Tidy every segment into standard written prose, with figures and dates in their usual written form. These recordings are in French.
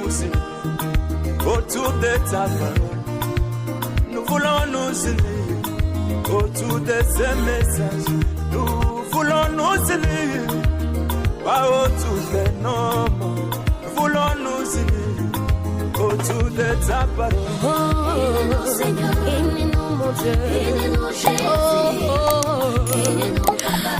nous unir autour de ta parole. Nous voulons nous unir autour de ce message. Nous voulons nous unir pas autour de nos mots. Nous voulons nous unir autour de ta parole. Aide-nous Seigneur, aide-nous mon Dieu, aide-nous Jésus, aide-nous Papa.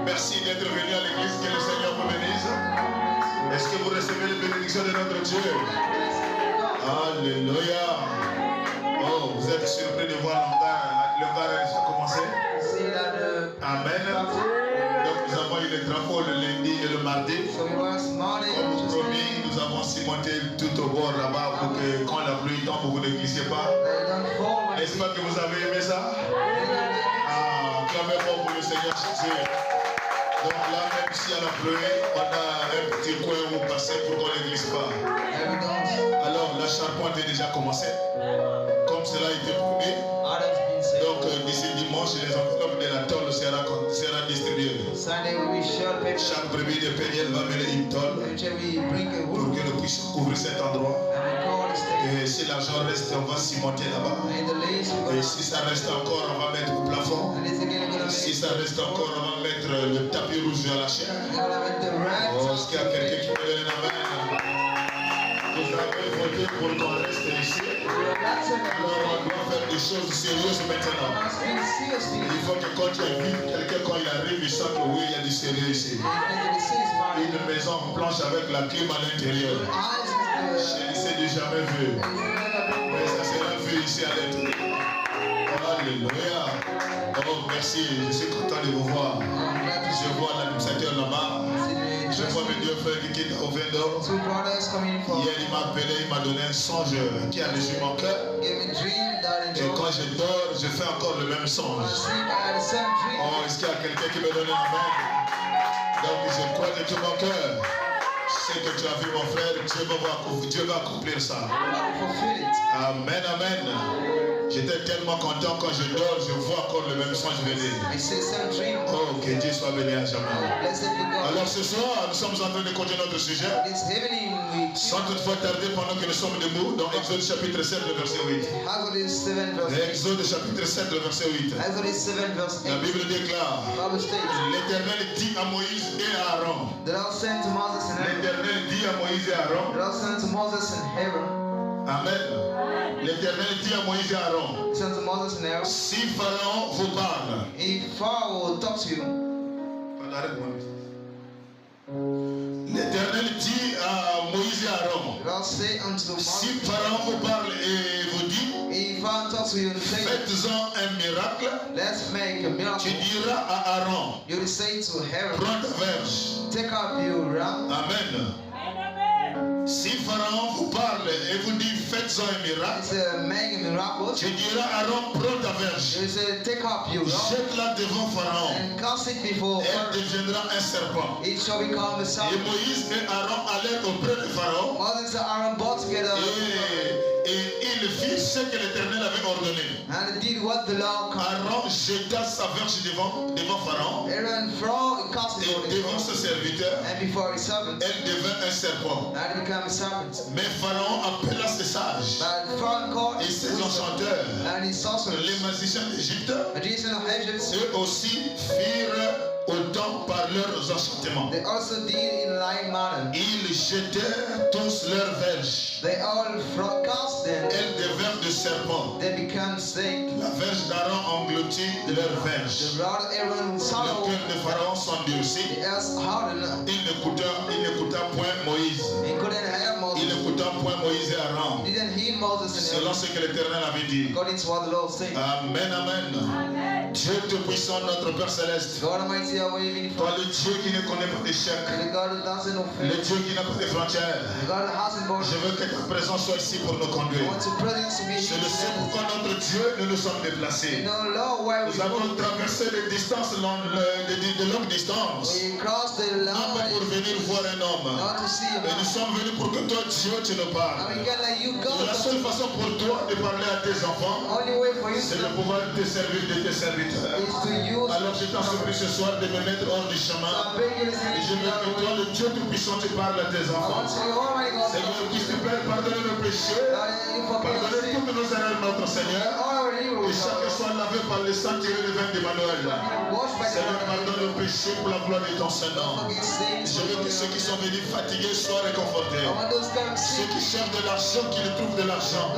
Merci d'être venu à l'église, que le Seigneur vous bénisse. Est-ce que vous recevez les bénédictions de notre Dieu? Alléluia. Oh, vous êtes surpris de voir le vin a commencé? Amen. Donc nous avons eu les travaux le lundi et le mardi. Comme promis, nous avons cimenté tout au bord là-bas pour que quand la pluie tombe, vous ne glissiez pas. N'est-ce pas que vous avez aimé ça? Clamez fort pour le Seigneur Jésus. Donc là, même si à la pluie, on a un petit coin où passer pour qu'on ne glisse pas. Alors la charpente est déjà commencée. Comme cela a été promis. Donc d'ici dimanche, les enveloppes de la tôle sera distribuées. Chaque brebis de période va mener une tôle pour que nous puissions couvrir cet endroit. Et si l'argent reste, on va cimenter là-bas. Et si ça reste encore, on va mettre au plafond. Si ça reste encore, on va mettre le tapis rouge vers la chair. Oh, est-ce qu'il y a quelqu'un qui peut donner la main? Vous avez voté accepté pour qu'on reste ici. Alors on doit faire des choses sérieuses maintenant. Il faut que quand tu invites quelqu'un, quand il arrive, il sent que oui, il y a du sérieux ici. Une maison en planche avec la clim à l'intérieur. Je ne sais jamais vu. Mais ça sera vu ici à l'intérieur. Alléluia. Oh, merci. Je suis content de vous voir. Je vois l'administrateur là-bas. Je vois mes deux frères qui quittent au Vendor. Hier, il m'a appelé, il m'a donné un songe qui a léché mon cœur. Et quand je dors, je fais encore le même songe. Oh, est-ce qu'il y a quelqu'un qui me donne un amen? Donc, je crois de tout mon cœur. Je sais que tu as vu mon frère, Dieu va accomplir ça. Amen, amen. J'étais tellement content quand je dors, je vois encore le même songe venir. Oh, que Dieu soit béni à jamais. Alors ce soir, nous sommes en train de continuer notre sujet. Sans toutefois tarder pendant que nous sommes debout dans Exode chapitre 7, le verset 8. Exode chapitre 7, le verset 8. La Bible déclare, l'Éternel dit à Moïse et à Aaron. L'Éternel dit à Moïse et à Aaron. Amen. L'Éternel dit à Moïse et à Aaron, si Pharaon vous parle, l'Éternel dit à Moïse et à Aaron, si Pharaon vous parle et vous dit, faites-en un miracle, tu diras à Aaron, prends ta verge. Amen. Si Pharaon vous parle et vous dit faites-en un miracle, tu diras à Aaron, prends ta verge, jette-la devant Pharaon, elle deviendra un serpent. Et Moïse et Aaron allèrent auprès de Pharaon et il fit ce que l'Éternel avait ordonné. Aaron jeta sa verge devant Pharaon et devant ses serviteurs, elle devint un serpent. Mais Pharaon appela ses sages et ses enchanteurs, les magiciens d'Égypte, eux aussi firent autant par leurs enchantements. Ils jetèrent tous leurs verges. Elles devinrent des serpents. La verge d'Aaron engloutit leurs verges. Le cœur de Pharaon s'endurcit. Il n'écouta point Moïse. Il n'écouta point Moïse et Aaron. Selon ce que l'Éternel avait dit. Amen, amen. Dieu Tout-Puissant, notre Père Céleste. Toi, le Dieu qui ne connaît pas d'échec. Le Dieu qui n'a pas de frontières. Je veux que ta présence soit ici pour nous conduire. C'est le seul pourquoi notre Dieu, nous nous sommes déplacés. Nous avons traversé des distances, de longues distances. Non pas pour venir voir un homme. Mais nous sommes venus pour que toi, Dieu, tu nous parles. La seule façon pour toi de parler à tes enfants, c'est de pouvoir te servir de tes serviteurs. Alors je t'en supplie ce soir de me mettre hors du chemin. Et je veux que toi, le Dieu Tout-Puissant, tu parles à tes enfants. Seigneur, qu'il te plaît, pardonne nos péchés. Pardonne toutes nos erreurs, notre Seigneur. Que chacun soit lavé par le sang tiré du vin d'Emmanuel. Seigneur, pardonne nos péchés pour la gloire de ton Saint-Nom. Je veux que ceux qui sont venus fatigués soient réconfortés. Ceux qui cherchent de l'argent, qu'ils trouvent de l'argent.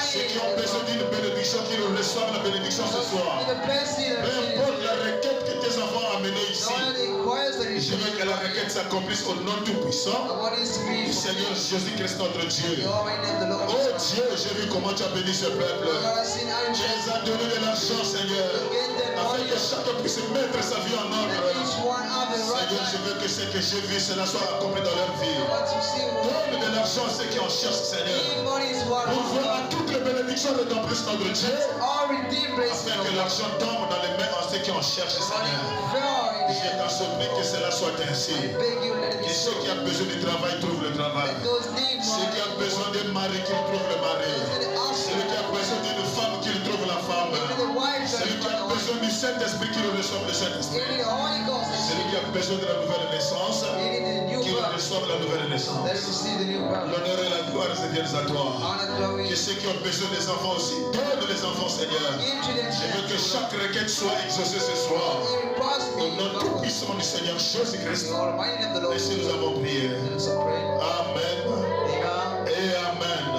Ceux qui ont besoin d'une bénédiction, qu'ils reçoivent la bénédiction ce soir. Peu importe la requête que tes enfants ont amenée ici, je veux que la requête s'accomplisse au nom tout-puissant du Seigneur Jésus-Christ notre Dieu. Oh Dieu, j'ai vu comment tu as béni ce peuple. Tu les as donné de l'argent, Seigneur, afin que chacun puisse mettre sa vie en ordre. Seigneur, je veux que ce que j'ai vu, cela soit accompli dans leur vie. Donne de l'argent à ceux qui en cherchent, Seigneur, pour voir à toutes les bénédictions de ton Christ notre Dieu, afin que l'argent tombe dans les mains à ceux qui en cherchent, Seigneur. Je t'en supplie que cela soit ainsi. Que ceux qui ont besoin du travail trouvent le travail. Ceux qui ont besoin d'un mari qu'ils trouvent le mari. Celui qui a besoin d'une femme qu'il trouve la femme. Celui qui a besoin du Saint-Esprit qu'il reçoive le Saint-Esprit. Celui qui a besoin de la nouvelle naissance qu'il reçoive la nouvelle naissance. L'honneur et la gloire se viennent à toi. Que ceux qui ont besoin des enfants aussi, donne les enfants, Seigneur. Je veux que chaque requête soit exaucée ce soir. Au nom tout-puissant du Seigneur Jésus-Christ. Ainsi nous avons prié. Amen. Et Amen.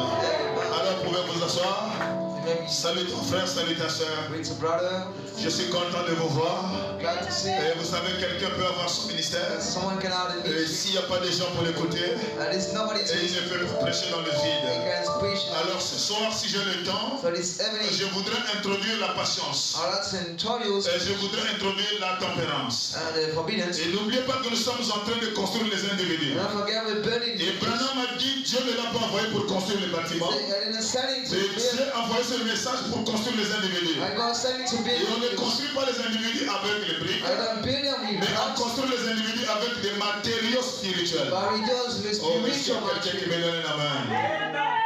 Salut ton frère, salut ta soeur. Greet a brother. Je suis content de vous voir. Glad to see Et you. vous savez, quelqu'un peut avoir son ministère. Someone can out in Et the s'il n'y a pas de gens pour l'écouter, and there's nobody to et il ne peut pas prêcher dans le he vide. can preach. Alors ce soir, si j'ai le temps, So this evening, je voudrais introduire la patience. I'd like to introduce Et je voudrais introduire la tempérance. the forbiddance. Et n'oubliez pas que nous sommes en train de construire les individus. Don't forget we're building. Et Branham a dit, Dieu ne l'a pas envoyé pour construire les bâtiments. And in the setting to Mais build, Dieu a envoyé ce message pour construire les individus. I got setting to Et on ne build. construit pas les individus avec les briques, I don't build them with mais on blocks, construit les individus avec des matériaux spirituels. but we do with Oh, est-ce qu'il y a spiritual quelqu'un qui material. me donne la main?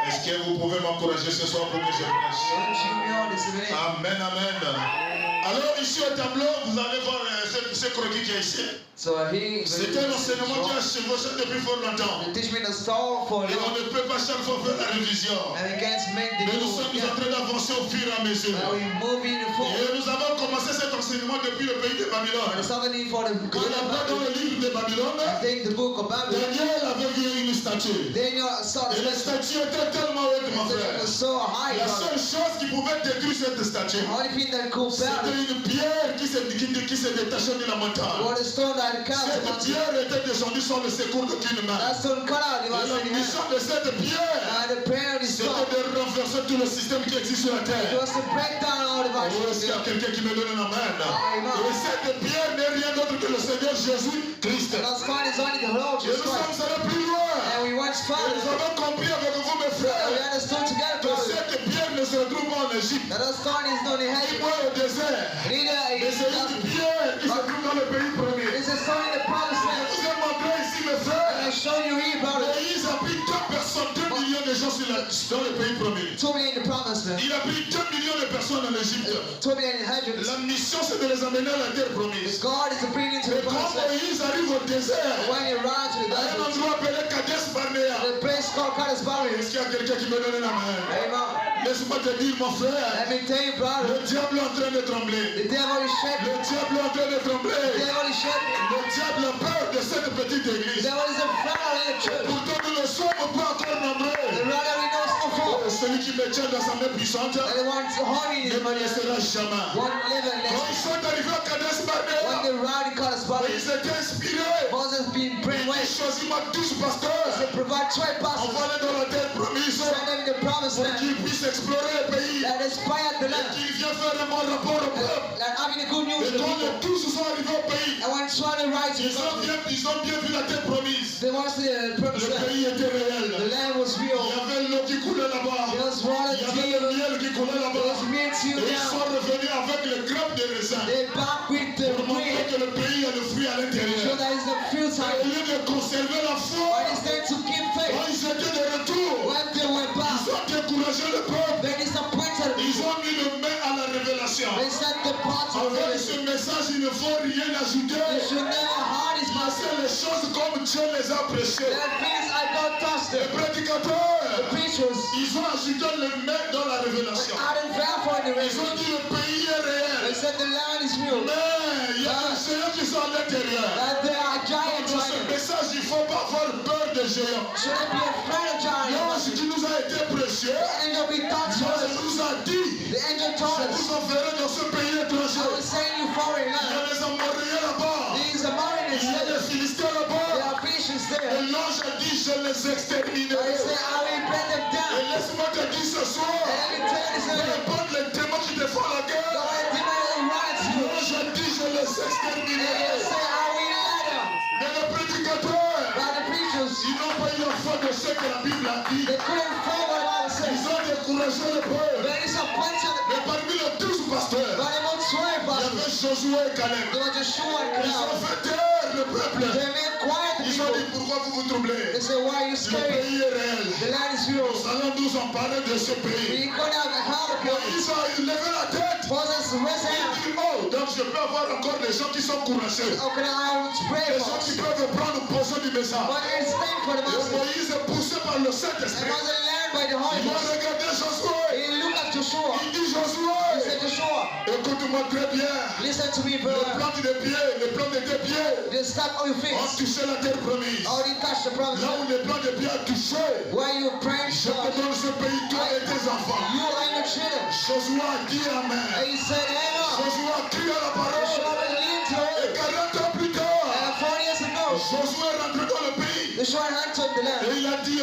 Est-ce que vous pouvez m'encourager ce soir pour que je prêche? Don't you know this evening? Amen, amen. Alors ici au tableau, vous allez voir ce croquis qui est ici. So he C'est un enseignement qui a chevauché depuis fort longtemps. they teach me the stall for Et on you, ne peut pas chaque fois faire la révision. and we can't make the Mais nous new sommes en again. train d'avancer au fur et à mesure. And we move in the forward. Et nous avons commencé cet enseignement depuis le pays de Babylone. There's something for the Quand on va dans le livre de Babylone, take the book of Babylon. Daniel avait vu une statue. Daniel saw Et la the statue était tellement haute, mon frère. was so high. La seule chose qui pouvait détruire cette statue, The only thing that could c'était battle une pierre qui se détachait de la montagne. was the stone that cast the Cette mountain. pierre était descendue sans le secours d'aucune main. That stone cut out. It Et was la in the mission hand. de cette pierre, And the prayer of the c'était stone, de renverser tout le système qui existe sur la it terre. was to break down all the Oh, est-ce qu'il y a virtues. quelqu'un qui me donne la main? Amen. Et cette pierre n'est rien d'autre que le Seigneur Jésus-Christ. And us find is only the Lord Et nous Jesus Christ. sommes allés plus loin. And we went Et further. nous avons compris avec vous, mes And we frères, understood together, que brothers, cette pierre ne se retrouve pas en Égypte, that us stone is not in ni heaven. moins au désert. Neither Mais c'est une pierre qui se trouve dans le pays promis. is a stone in the promised Je land. vous ai montré ici, mes And I frères, show you here, brothers, Moïse a pris 2 personnes, 2 millions de gens dans le pays promis. 2 million in the promised land, Il a pris 2 millions de personnes en Égypte. 2 million in Egypt. La mission, c'est de les amener à la terre promise. God is to bring into Mais the quand promised land. Moïse arrive au désert, When you run to the à un desert, endroit appelé Kadesh Barnea, the place called Kadesh Barnea. est-ce qu'il y a quelqu'un qui me donne la main? Amen. Laisse-moi te dire, mon frère, Let me tell you, brother, le diable est en train de trembler. the devil is shaking. Le diable est en train de The trembler. devil is shaking. Le diable a peur de cette petite The église. devil is afraid of the church. Pourtant, nous ne sommes pas encore The nombreux. brother we know so far. Celui qui me tient dans sa main puissante And the one holding ne his me money. laissera jamais. One living Quand next. ils sont arrivés à Kadesh When Barnea, the rowdy Kadesh Barnea, ils étaient inspirés. Moses being Ils brainwashed. choisissent ma douce pasteur. They provide 12 pastors. Envoie-les dans la terre promise Send them in the promised pour land. qu'ils puissent explorer le pays. That inspired the Et land. qu'ils viennent faire un bon rapport au peuple. That having the good news Et to the quand people. les tous sont arrivés au pays, And when trying to write to ils ont bien vu la terre promise. they want to see the promised Le land. pays était The réel. land was Il y real. avait l'eau qui coulait là-bas. There was water Il y to avait le miel qui coulait There là-bas. was meat to Et ils now. sont revenus avec les grappes de raisin They back with the pour montrer grain. que le pays a le fruit à So l'intérieur. that is the fruit Au time. lieu de conserver la foi, When it's time to keep faith. quand ils étaient de retour, When they went back, ils ont découragé le peuple. they disappointed. Ils ont mis le main à la révélation. They said the parts of Avec it. ce message, il ne faut rien They ajouter. should never hide his mouth. Passer les choses comme Dieu les a prêchées. Their things I don't touch Les them. prédicateurs, Preachers, ils ont ajouté le main dans la révélation. I didn't verify the Ils ont reason. dit le pays est They réel. said the land is real. Mais il y a des géants qui sont à l'intérieur. That there are giants Dans right ce here. message, il ne faut pas avoir peur des géants. Shouldn't be afraid of giants. Lorsque tu nous as été prêché, The angel we touched Dieu us. nous a dit, The angel told je us, vous enverrai dans ce pays I étranger. will send you foreign Il y a land. des Amoréens là-bas. These are Mariners Il y a there. des Philistins There là-bas. are Christians Et there. l'ange a dit, je les I exterminerai. say, I will bring them Et down. laisse-moi te dire ce soir, And let me tell you this peu evening. importe les démons qui te font la The guerre, only demon that rights you. l'ange a dit, je les And you exterminerai. say, I will let them. Mais les prédicateurs, By the preachers, ils n'ont pas eu la foi de ce que la Bible a dit. they couldn't follow what the Bible Ils says. ont découragé le peuple. They disappointed. Mais parmi les 12 pasteurs, But they won't swear, il y pastors. avait Josué et Caleb. They were just showing Ils ont crowd. fait taire le peuple. They made quiet the Ils ont dit, people. pourquoi vous vous troublez? They say, why are you Le scared? pays est réel. The land is real. Nous allons nous en parler de ce pays. We could have help you. Ils ont levé la tête. Moses raised Il hand. dit, oh, donc je peux avoir encore des gens qui sont courageux. How can I pray Des for gens us? qui peuvent prendre possession du message. But it's time for the Et message. Moïse est poussé par le And Saint-Esprit. Moses learned by the Holy Il a Ghost. regardé Josué. He looked at Joshua. Il dit, He Josué, said, Joshua, écoute-moi très bien. listen to me, Les brother. plantes des pieds, les plantes de tes pieds The step of your feet ont touché la terre promise. already touched the promised Là land. où les plantes des pieds ont touché, Where you pray, je te donne ce pays, toi et tes enfants. you and your children. Je Josué a dit Amen. And he said, Amen. Josué a cru à la parole. Joshua believed to Et it. 40 ans plus tard, And 40 years ago, Josué est rentré dans le pays. Joshua entered the land. Et il a dit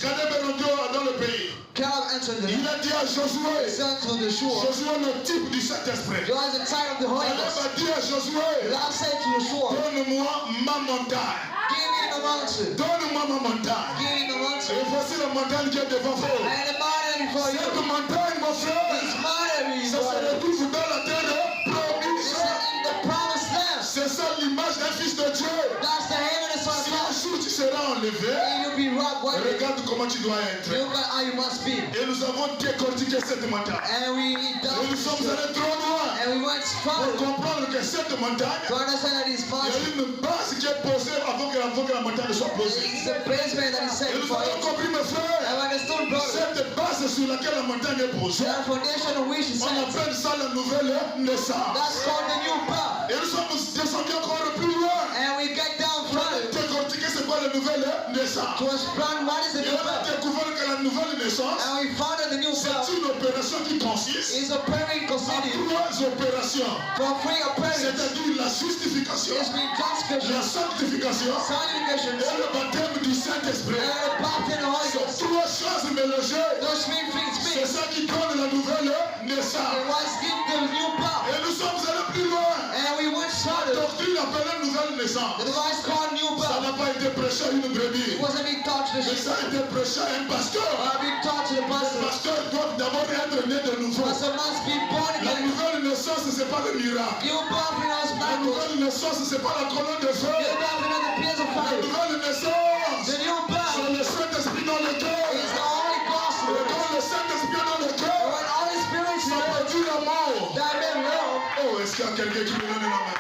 Caleb est rentré dans le pays. Caleb entered the Il land. a dit à Josué, He said to the shore, Josué le type du Saint-Esprit. you are the type of the Holy Caleb Ghost. a dit à Josué, God said to the shore, donne-moi ma montagne. give me the mountain. Donne-moi ma montagne. Give me the mountain. Et voici la montagne qui est devant vous. And the mountain before you. Cette montagne, mon frère, This mountain ça se retrouve dans la terre is promise. in the promised land. C'est ça l'image d'un fils de Dieu. That's the heaven and son Si of un God. jour tu seras enlevé, And you'll be rock one day. regarde comment tu dois être. Look at how you must be. Et nous avons décortiqué cette montagne. And we Et done nous sommes allés trop loin and we went pour further comprendre que cette montagne, to understand that it's il y mountain. a une base qui est posée avant que la montagne soit posée. It's the basement that is set Et nous for avons it. compris, mes frères, And when it's still brother, cette base sur laquelle la montagne est posée, the foundation on which is on set, appelle ça la nouvelle naissance. that's called the new path. Et nous sommes descendus encore plus loin And we get down pour further décortiquer c'est quoi la nouvelle naissance. to explain what is the Et new on a path. découvert que la nouvelle naissance, And we found that the new c'est path une opération qui consiste is a period en considered 3 opérations. for free of parents. C'est-à-dire la justification, It's been la justification, sanctification sanctification, et le baptême du Saint-Esprit. and the baptism of the Holy Ces Ghost. 3 choses mélangées, Those three things c'est mix. ça qui donne la nouvelle And naissance. what's give the new path. Et nous sommes allés plus loin. And we went La further. doctrine appelée nouvelle The naissance. device called new Ça path. n'a pas été prêché à une brebis, It wasn't being taught to the mais sheep, ça a été prêché à un pasteur. or being taught to the Le pastor. pasteur doit d'abord être né de nouveau. Pastor must be born La again. nouvelle naissance, c'est pas le miracle. New birth in us La miracles. nouvelle naissance, c'est pas la colonne de feu. New birth in us the pillars of La fire. nouvelle naissance, The new birth c'est le Saint-Esprit dans le cœur. is the Holy Ghost. Et quand le Saint-Esprit est dans le And cœur, when the Holy Spirit is ça there, produit l'amour. that man love, Oh, est-ce qu'il y a quelqu'un qui me donne la main?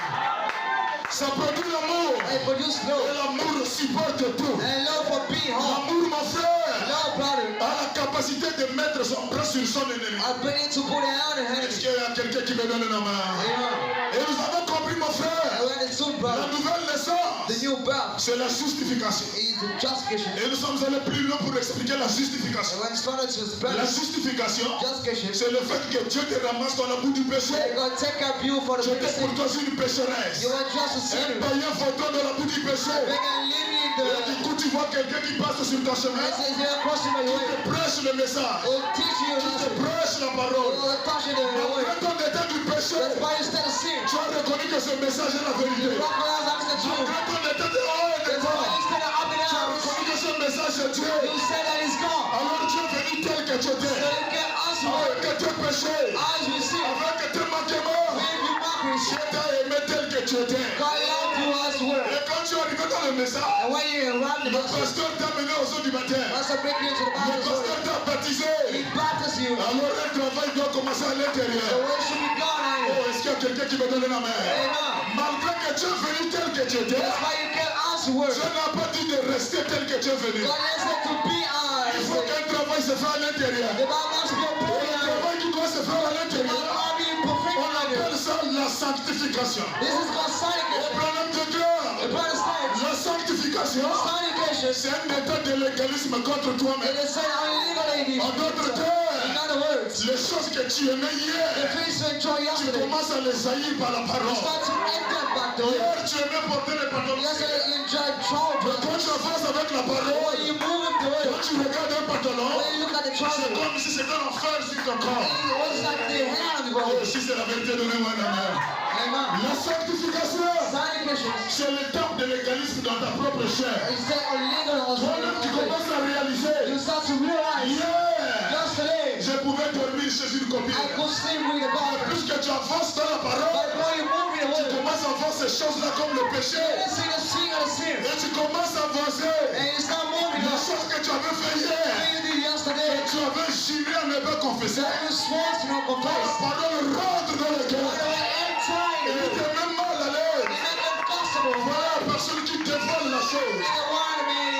Ça produit l'amour. and produce Et love. l'amour supporte tout. And love for being home. L'amour, mon frère, Love, brother, a la capacité de mettre son bras sur son ennemi. ability to put out the Est-ce hand. qu'il y a quelqu'un qui me donne la main? Amen. Et nous avons compris, mon And frère, when it's soon, la brother, nouvelle the naissance, new birth c'est la justification. is the justification. Et nous sommes allés plus loin pour expliquer la justification. And when it's started to spread, La justification, justification, c'est le fait que Dieu te ramasse dans la boue du péché. they're going to take up you for the Tu étais biggest pour sin. toi une pécheresse. You are just a Un sinner. païen photo dans la boue du péché. They can leave you in Et the. du coup, tu vois quelqu'un qui passe sur ton chemin, It says they're crossing my way. te prêche le message, Will teach you te nothing. prêche la parole. Will touch you the way. Après ton état du péché, That's why you stand a sin. tu as reconnu que ce message est la vérité. You recognize that's the truth. Après ton état de haut et de That's why bas, you stand up and tu as down. reconnu que ce message est Dieu. You say that it's gone. Alors Dieu est venu tel que tu So étais, you can answer avec que tes péchés, as we see. avec que tes manquements. When you mockery, Dieu t'a aimé tel que tu étais. God loved you as well. Et quand tu es arrivé dans le message, And when you arrive the le gospel, pasteur t'a mené aux eaux du baptême. pastor bring you to the Le Bible. pasteur t'a baptisé. He baptizes you. Alors un travail doit commencer à The l'intérieur. way should be gone on you. Oh, est-ce qu'il y a quelqu'un qui me donne la main? Amen. Malgré que tu es venu tel que tu étais, That's why you can answer word. Dieu n'a pas dit de rester tel que tu es venu. God has said to be Il faut honest. qu'un travail se fasse à l'intérieur. The Bible must be Et le perfect. travail qui doit se faire à The l'intérieur, Bible be perfect. on appelle ça la sanctification. This is called Au sanctification. problème de The Dieu, Protestant la sanctification, sanctification. c'est un état de légalisme contre It toi-même. is said illegally. En d'autres In termes, other words, les choses que tu aimais the hier, things you enjoyed tu yesterday, commences à les haïr par la you parole. start to end them back to it. Hier, tu aimais porter les pantalons. Yesterday you enjoyed trouble. Mais quand tu avances avec la parole, When you move him to quand it, tu regardes un pantalon, when you look at the c'est trouble, comme si c'était un enfer sur ton corps. it was like the hand of the Oh, body. si c'est la vérité, donnez-moi un amen. Amen. La sanctification, Sanctification c'est l'étape de légalisme dans ta propre chair. is said illegal also. Toi-même, tu commences à réaliser. You start to realize Hier, yesterday je pouvais dormir chez une copine. I could sleep with the God. Puisque tu avances dans la But parole, when you move in the tu word, commences à voir ces choses-là comme le péché. you see the sin of the sin. Et tu commences à avancer. And you start moving Les up. choses que tu avais fait hier, What you did yesterday, que tu avais juré à ne pas confesser. that you swore to not La confess. parole rentre dans le But cœur. every time Et you tu es même mal à l'aise. make them possible. Voilà la personne qui dévoile la chose. You don't want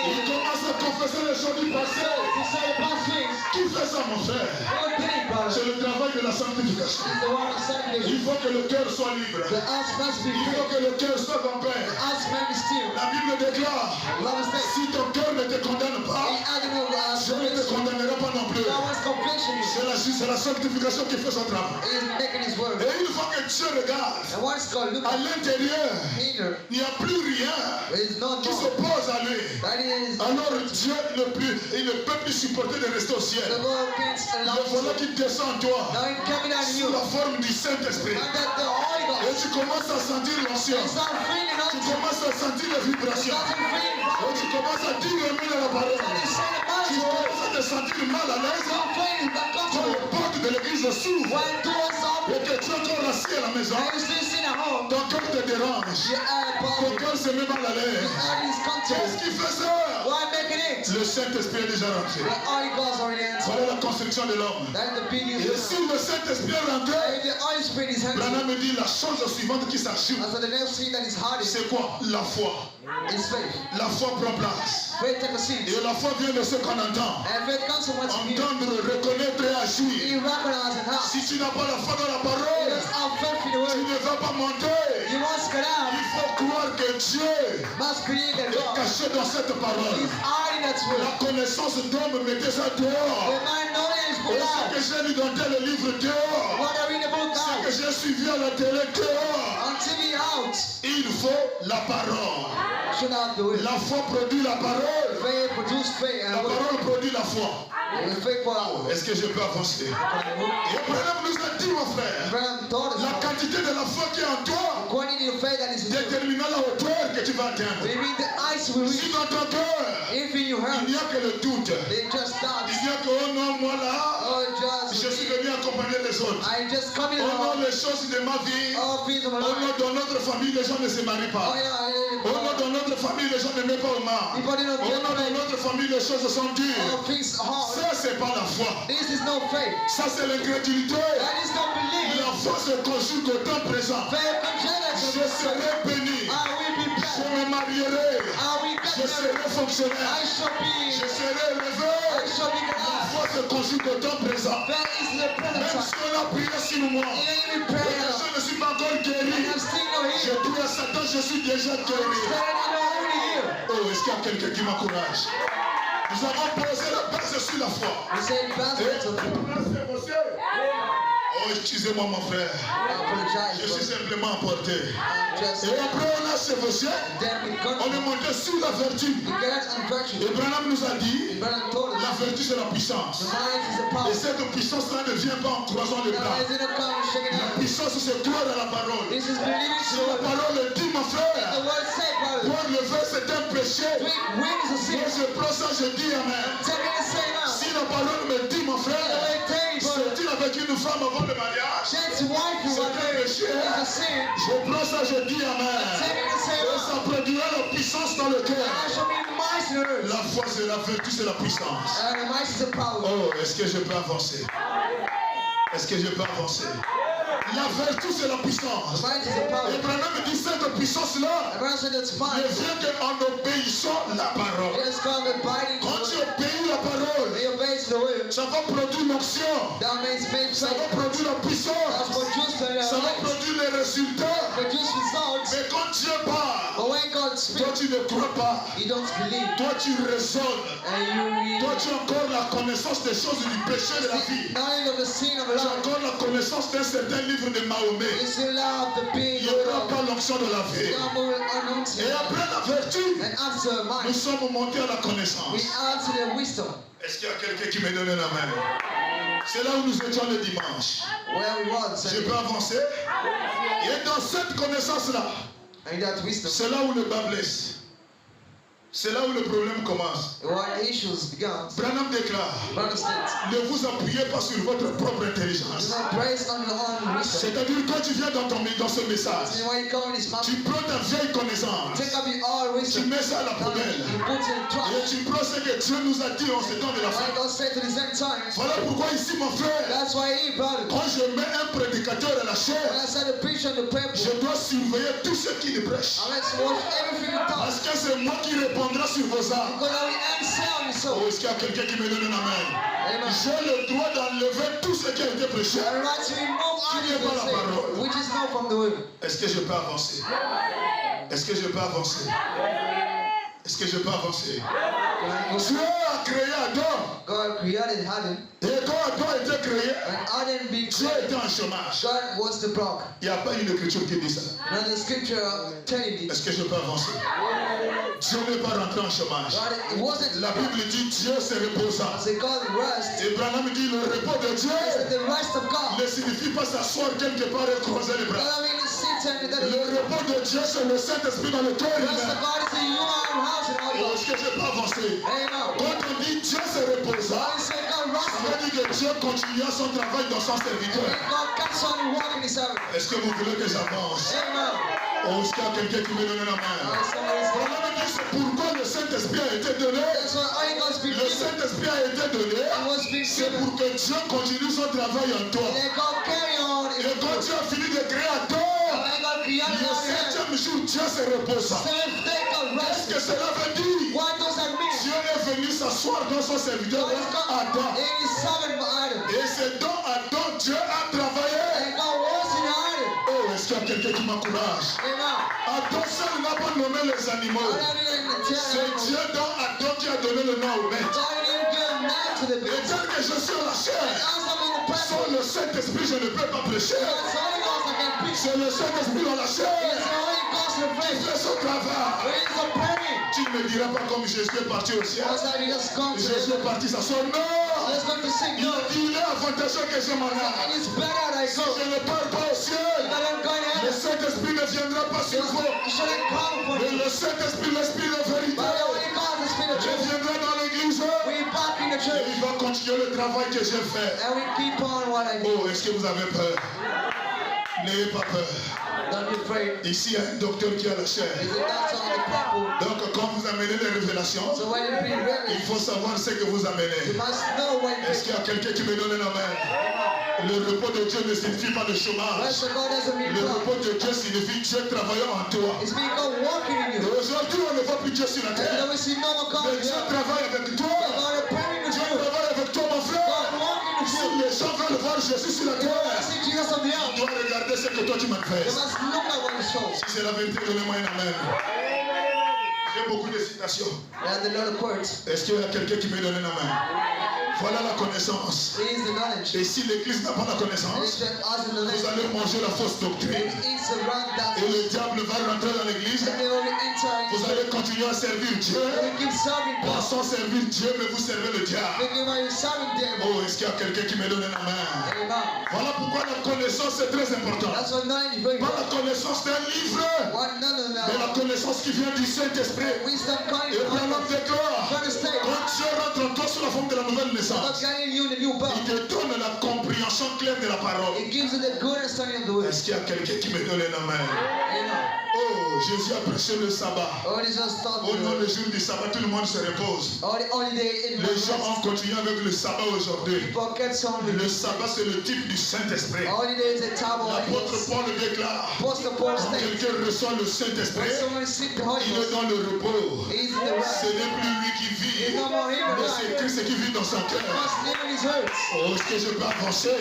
Il me commence à confesser les choses du passé. to say the past things. Qui fait ça, mon frère? Who did it, brother? C'est le travail de la sanctification. It's the one of Il sanctification. faut que le cœur soit libre. The heart must be Il free. faut que le cœur soit en paix. The heart must be still. La Bible déclare, Love is si ton cœur ne te condamne pas, The animal je ne te condamnerai pas non plus. God wants confession you. C'est la sanctification qui fait son travail. He is making his word. Et une fois que Dieu regarde, And once God looks à l'intérieur, inner, il n'y a plus rien there is no qui more. s'oppose à lui. That is Alors Dieu il ne peut plus supporter de rester au the ciel. Lord can't allow Le voilà you. qui descend en toi Now it's coming out of sous you. la forme du Saint-Esprit. And that the Holy Et Ghost tu commences à sentir l'onction. is not feeling Tu unto. commences à sentir les vibrations. Starting feeling Et tu commences à dire amen à la parole. the same amount Tu of words. commences à te sentir mal à l'aise Some feeling quand uncomfortable. les portes de l'église s'ouvrent When doors open, et que tu es encore assis à la maison. and you still sitting at home, Ton cœur te dérange. your eye Ton bothering. cœur se met mal à l'aise. Your eye is Qu'est-ce comfortable. qui fait ça? Why making it? Le Saint-Esprit est déjà rentré. The Holy Ghost already answered. Voilà la construction de l'homme. That is the beauty Et of si God. le Saint-Esprit est rentré, If the Holy Spirit is answered, Branham me dit la chose suivante qui s'ajoute. and so the next thing that is hard C'est quoi? La foi. is faith. La foi prend place. Faith take a seat. Et la foi vient de ce qu'on entend. And faith comes from what you hear. Entendre, reconnaître et agir. You recognize and have. Si tu n'as pas la foi dans la You parole, just have faith in the tu word. ne vas pas monter. You must get out. Il faut croire que Dieu Must create that est God. caché dans cette parole. He's hiding that word. La connaissance d'homme, mettez ça The dehors. man knowing is Et put ce out. que j'ai lu dans tel livre dehors. What are in the book Ce now? que j'ai suivi à la télé dehors. On TV out. Il faut la parole. Should have the word. La foi produit la parole. Faith produce faith La and word. parole produit la foi. And faith for our. Est-ce que je peux avancer? Et Branham nous a dit, mon frère, Abraham told us la quantité de la foi qui est en toi quantity of faith that is in you. déterminera la hauteur que tu vas atteindre. Maybe the ice will Si reach. dans ton cœur, If in your il heart n'y a que le doute, they just doubt. il n'y a que oh non, moi là, Oh, je just suis venu accompagner les autres. I just come in Oh non, along. les choses de ma vie. All things of my Oh non, life. dans notre famille, les gens ne se marient Oh pas. yeah, Oh non, dans notre famille, les gens ne mettent pas au mari. people didn't Oh get non, dans married. notre famille, les choses sont dures. All things hard. Ça, c'est pas la foi. This is no faith. Ça, c'est l'incrédulité. That is no belief. La foi se conjugue au temps présent. Faith conjecture. Je serai béni. I will be Je blessed. me marierai. I will Je get serai married. fonctionnaire. I shall Je be. serai I élevé. shall be La glad. foi se conjugue au temps présent. That is the present Même time. si on a prié sur moi, In any et prayer, que je ne suis pas encore and guéri, I'm still not je here. dis à Satan, je suis déjà guéri. Standing already here. Oh, est-ce qu'il y a quelqu'un qui m'encourage? Nous avons posé la base sur la foi. We say baskets of Oh, excusez-moi mon frère. I apologize. Je suis But simplement emporté. I'm just Et après on a chevauché, then we on est got monté sur la vertu. we get and virtue. Et Branham nous a dit, Brother told us la vertu c'est la the puissance. mind is a Et power. cette puissance-là ne vient pas en croisant les Now bras. is in a come shaking La out. puissance c'est croire à la parole. This is believing Si to la the word. parole dit, mon The frère, word say, brother. boire le vin c'est un péché. Drink wind is a sin. Moi je prends ça, je dis amen. Take it and say now. Si la parole me dit, mon The frère, way it takes, brother. sortir avec une femme avant le mariage, Chance wife you c'est are un there péché. is a sin. Je prends ça, je dis amen. Take it and say Et now. ça produira la puissance dans le cœur. I shall be mice in the earth. La foi, c'est la vertu, c'est la puissance. And the mice is a power. Oh, est-ce que je peux avancer? Est-ce que je peux avancer? La vertu, c'est la The puissance. mice is a power. Et Branham dit cette puissance-là The brother said that's ne fine. vient qu'en obéissant la parole. Just come abiding to Quand tu the word. obéis la parole, They obey to the word. ça va produire l'onction. That means faith. Ça va produire la That's puissance. produce the Ça va light. produire les résultats. Produce results. Mais quand Dieu parle, But when God toi speaks, tu ne crois pas. you don't believe. Toi tu raisonnes. And Toi tu as encore la connaissance des choses du péché de la vie. knowing of the sin of Tu as life. encore la connaissance d'un certain livre de Mahomet. You still have the pain Il n'y of aura God. pas l'onction de la vie. God will announce Et it. après la vertu, And after nous mind, sommes montés à la we connaissance. add to the wisdom. Est-ce qu'il y a quelqu'un qui me donne la main? C'est là où nous étions le dimanche. Where we was. Je peux avancer? Et dans cette connaissance-là, And that wisdom. c'est là où le bas blesse. C'est là où le problème commence. What issues began. Branham déclare, Brother states. ne vous appuyez pas sur votre propre Do intelligence. not praise on your own wisdom. C'est-à-dire quand tu viens dans ce message, And when you come in this mountain, tu prends ta vieille connaissance, take up your own tu wisdom. mets ça à la You poubelle put it in et trash. tu prends ce que Dieu nous a dit en ce temps de la When fin. God said to the end times, Voilà pourquoi ici mon frère, that's why he, brother, quand je mets un prédicateur à la when chair, I said the preacher and the people, je dois surveiller tout ce qui le prêche. I let's watch everything you talk. Parce que c'est moi qui répondra sur vos âmes. Because I will answer on your soul. Oh, est-ce qu'il y a quelqu'un qui me donne un amen? Amen. J'ai le droit d'enlever tout ce qui a été prêché. I right to remove all Qui n'est pas la parole. the which is not from the word. Est-ce que je peux avancer? Est-ce que je peux avancer? Est-ce que je peux avancer? Can I go? Dieu a créé Adam. God created Adam, Et quand Adam a été créé, when Adam being Dieu created, était en chômage. God was the block. Il n'y a pas une écriture qui dit ça. Now the scripture telling me, Est-ce que je peux avancer? Dieu n'est pas rentré en chômage. God, it wasn't. La Bible dit Dieu se reposa. Say God rest. Abraham dit le repos de Dieu It's the rest of God. ne signifie pas s'asseoir quelque part et croiser les bras. God, I mean, it sits and that Le repos de Dieu, c'est le Saint-Esprit dans le cœur the rest humain. of God is in your own house and all Et yours. est-ce que je peux avancer? Amen. Quand on dit Dieu se reposa, I say God ça rested. veut dire que Dieu continua son travail dans son serviteur. And God kept on walking his servant. Est-ce que vous voulez que j'avance? Amen. Oh, est-ce qu'il y a quelqu'un qui me donne la main? Somebody's Problème dit, c'est pourquoi le Saint-Esprit a été donné. That's why Holy Ghost been Le given. Saint-Esprit a été donné. It was being C'est given. pour que Dieu continue son travail en toi. And then God carry on in Et the quand world. Dieu a fini de créer Adam, And God created le all the septième jour, Dieu se reposa. Seventh day God Qu'est-ce que rested. cela veut dire? What does that mean? Dieu est venu s'asseoir dans son serviteur God is Adam. God in his servant Adam. Et c'est dans Adam Dieu a travaillé. And God was in Adam. Oh, est-ce qu'il y a quelqu'un qui m'encourage? Amen. Adam seul n'a pas nommé les animaux. God didn't tell C'est him. Dieu dans Adam qui a donné le nom au maître. God didn't give a man to the Et beast. tel que je suis en la chair, As I'm in the presence. sans le Saint-Esprit, je ne peux pas prêcher. It's Holy Ghost I can preach. C'est le Saint-Esprit dans la It's chair the Holy Ghost in the qui place. fait son travail. When it's a praying. Tu ne me diras pas comme Jésus est parti au ciel. Because I just come to Jésus est the parti s'asseoir. Non! Let's go to sing. Il a dit, il est avantageux que je m'en And aille. it's better that I Si go. je ne pars pas au ciel, But I'm going to le heaven. Saint-Esprit ne viendra pas sur vous. You shouldn't come for Mais me. le Saint-Esprit, l'Esprit de vérité, But the Holy Ghost is in the il church. viendra dans l'église We back in the et church. il va continuer le travail que j'ai fait. And we keep on what I do. Oh, est-ce que vous avez peur? N'ayez pas peur. Don't be afraid. Ici, il y a un docteur qui a la chair. It's a doctor on the people. Donc, quand vous amenez des révélations, So when you bring il reverence, faut savoir ce que vous you amenez. must know when you Est-ce qu'il y a quelqu'un qui me donne la main? Le repos de Dieu ne signifie pas le chômage. rest of God doesn't mean Le God. repos de Dieu signifie Dieu travaillant en toi. It's being God walking in Et you. aujourd'hui, on ne voit plus Dieu sur la And terre. then we see no more God Mais in Dieu you. travaille avec toi. God is praying with Dieu you. travaille avec toi, mon frère. God walking with Si you. les gens veulent voir Jésus sur la You want to terre, see Jesus on the tu earth. dois regarder ce que toi tu You manifestes. must look at what he shows. Si c'est la vérité, donnez-moi un amen. J'ai beaucoup de citations. And the Lord of quotes. Est-ce qu'il y a quelqu'un qui me donne la main? Voilà la connaissance. It is the knowledge. Et si l'église n'a pas la And connaissance, it's just us in the vous knowledge. allez manger la fausse doctrine. It is around that. Et le diable va rentrer dans l'église. And they will enter Vous into allez it. continuer à servir Dieu. And we keep serving God. Pensant servir Dieu, mais vous servez le diable. Thinking about you serving them. Oh, est-ce qu'il y a quelqu'un qui me donne la main? Amen. Voilà pourquoi la connaissance est très importante. That's what knowledge is very Pas la important. connaissance d'un livre, What none of mais la that. connaissance qui vient du Saint-Esprit. Wisdom coming Et from Branham God. déclare, Trying to stay. quand Dieu rentre en toi sous la forme de la nouvelle God naissance, guiding you in the new il birth. te donne la compréhension claire de la parole. It gives you the good understanding of the word. Est-ce qu'il y a quelqu'un qui me donne la main? Amen. Oh, Jésus a prêché le sabbat. All this just thought. Au nom du jour du sabbat, tout le monde se repose. All the holiday in Les gens ont continué avec le sabbat aujourd'hui. Pocket song. Le sabbat, c'est le type du Saint-Esprit. Holiday is a time of L'apôtre Paul le déclare. Apostle Paul Quand states. quelqu'un reçoit le When Saint-Esprit, someone seek the Holy il est Ghost, dans le repos. he is in the Ce rest. n'est plus lui qui vit, It's no more him mais and c'est I. Christ qui vit dans son He cœur. must live in his hurts. Oh, est-ce que je peux avancer?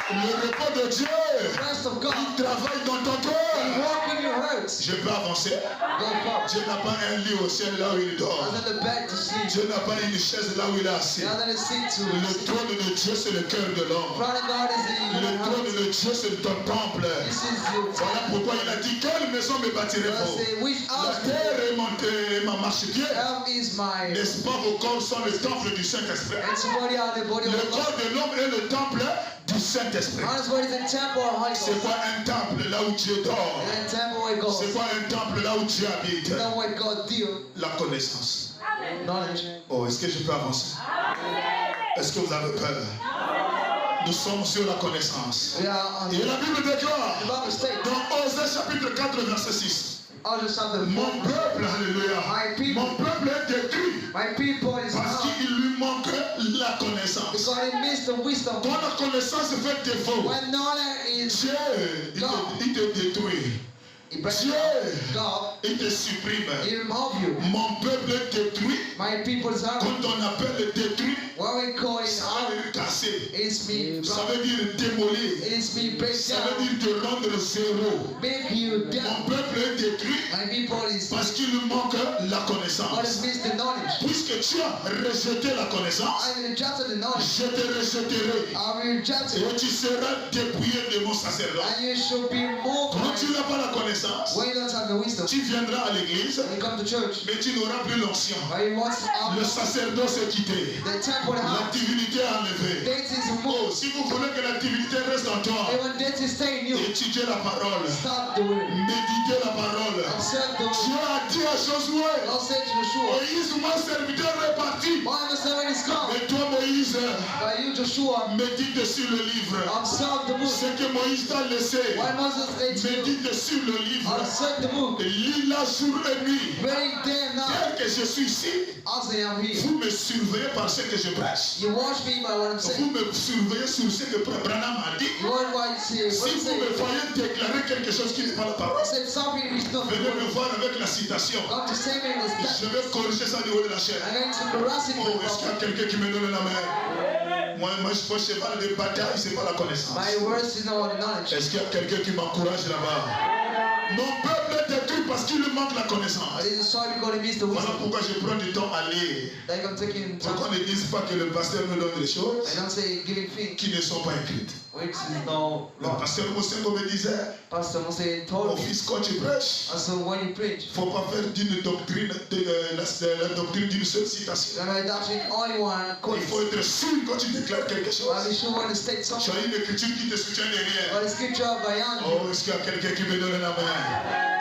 Le repos de Dieu, The rest of God. il travaille dans ton He cœur. walk in your hurts. Je peux avancer? Go far. Dieu n'a pas un lit au ciel là où il dort. Under the bed to sleep. Dieu n'a pas une chaise là où il est assis. Under the seat to Le sleep. trône de Dieu, c'est le cœur de l'homme. Front of God is the Le human trône heart. de Dieu, c'est ton temple. This is your Voilà pourquoi il a dit, quelle maison me God bâtirez-vous? say, which La house terre est ma marche-pied. Health is my. N'est-ce pas, vos corps sont le temple du Saint-Esprit? And somebody out the body of Le God. corps de l'homme est le temple du Saint-Esprit. Honest word is a temple of Holy C'est Ghost. quoi un temple là où Dieu dort? And a temple where God. C'est quoi un temple là où Dieu habite? You know what God deal? La connaissance. Knowledge. Oh, est-ce que je peux avancer? Est-ce que vous avez peur? Nous sommes sur la connaissance. We are on Et the la Bible déclare Bible state. dans Osée chapitre 4 verset 6. All the sons of Mon peuple, alléluia, My people. mon peuple est détruit My people is parce not. qu'il lui manque la connaissance. Because they miss the wisdom. Quand la connaissance fait défaut, When knowledge is Dieu, il te détruit. it brings Dieu, God, il te supprime. He remove you. Mon peuple est détruit. My people is not. Quand on appelle détruit, What we call in ça veut dire cassé. is me. Ça veut dire démolir. It's been break Ça down. veut dire te rendre zéro. Make you Mon down. peuple est détruit My people is parce qu'il lui manque la what connaissance. is missed the knowledge. Puisque tu as rejeté la connaissance, I will reject the knowledge. je te rejetterai. I will reject it. Et tu seras dépouillé de mon sacerdoce. And you should be moved. Quand tu n'as pas la connaissance, When you don't have the wisdom, tu viendras à l'église, when you come to church, mais tu n'auras plus l'onction. but you want to have Le sacerdoce est quitté. the temple La house. divinité est enlevée. Deity is Oh, removed. si vous voulez que la divinité reste en toi, And when deity stay in you, étudiez la parole, stop the word. méditez la parole. Observe the Dieu word. a dit à Josué, Don't say to Joshua, Moïse, mon serviteur, est parti. my servant is come. Et toi, Moïse, But you, Joshua, médite sur le livre. observe the book. Ce que Moïse t'a laissé, Why Moses said to you, médite sur le livre. observe the book. Lis-la jour et nuit. Read them now Tel que je suis ici, as I am here. vous me surveillez par ce que je prêche. You watch me by what I'm Vous saying. me surveillez sur ce que Branham a dit. You watch what I say. What Si I'm vous me saying. voyez déclarer quelque chose qui n'est pas la parole, I said something which is not the venez me word. voir avec la citation. Come to say me in the Je step. vais corriger ça au niveau de la chair. I'm going to harass it Oh, with est-ce qu'il y a my quelqu'un qui me donne la main? Moi, mon cheval de bataille, c'est pas la connaissance. words is not the knowledge. Est-ce qu'il y a quelqu'un qui m'encourage là-bas? Mon peuple est détruit parce qu'il lui manque la connaissance. It is sorry because he missed the Voilà wisdom. pourquoi je prends du temps à lire. Like I'm taking Pour time. qu'on ne dise pas que le pasteur me donne des choses I don't say giving things qui ne sont pas écrites. which is no Le law. pasteur Moussenko me disait, Pastor Mose mon told me. fils, quand tu prêches, And so when you preach, il ne faut pas faire d'une doctrine, la doctrine d'une seule citation. then I actually only one Il quote. faut être sûr quand tu déclares quelque chose. But be sure when to state Tu something. as une écriture qui te soutient derrière. But the scripture beyond you. Oh, est-ce qu'il y a quelqu'un qui me donne la main?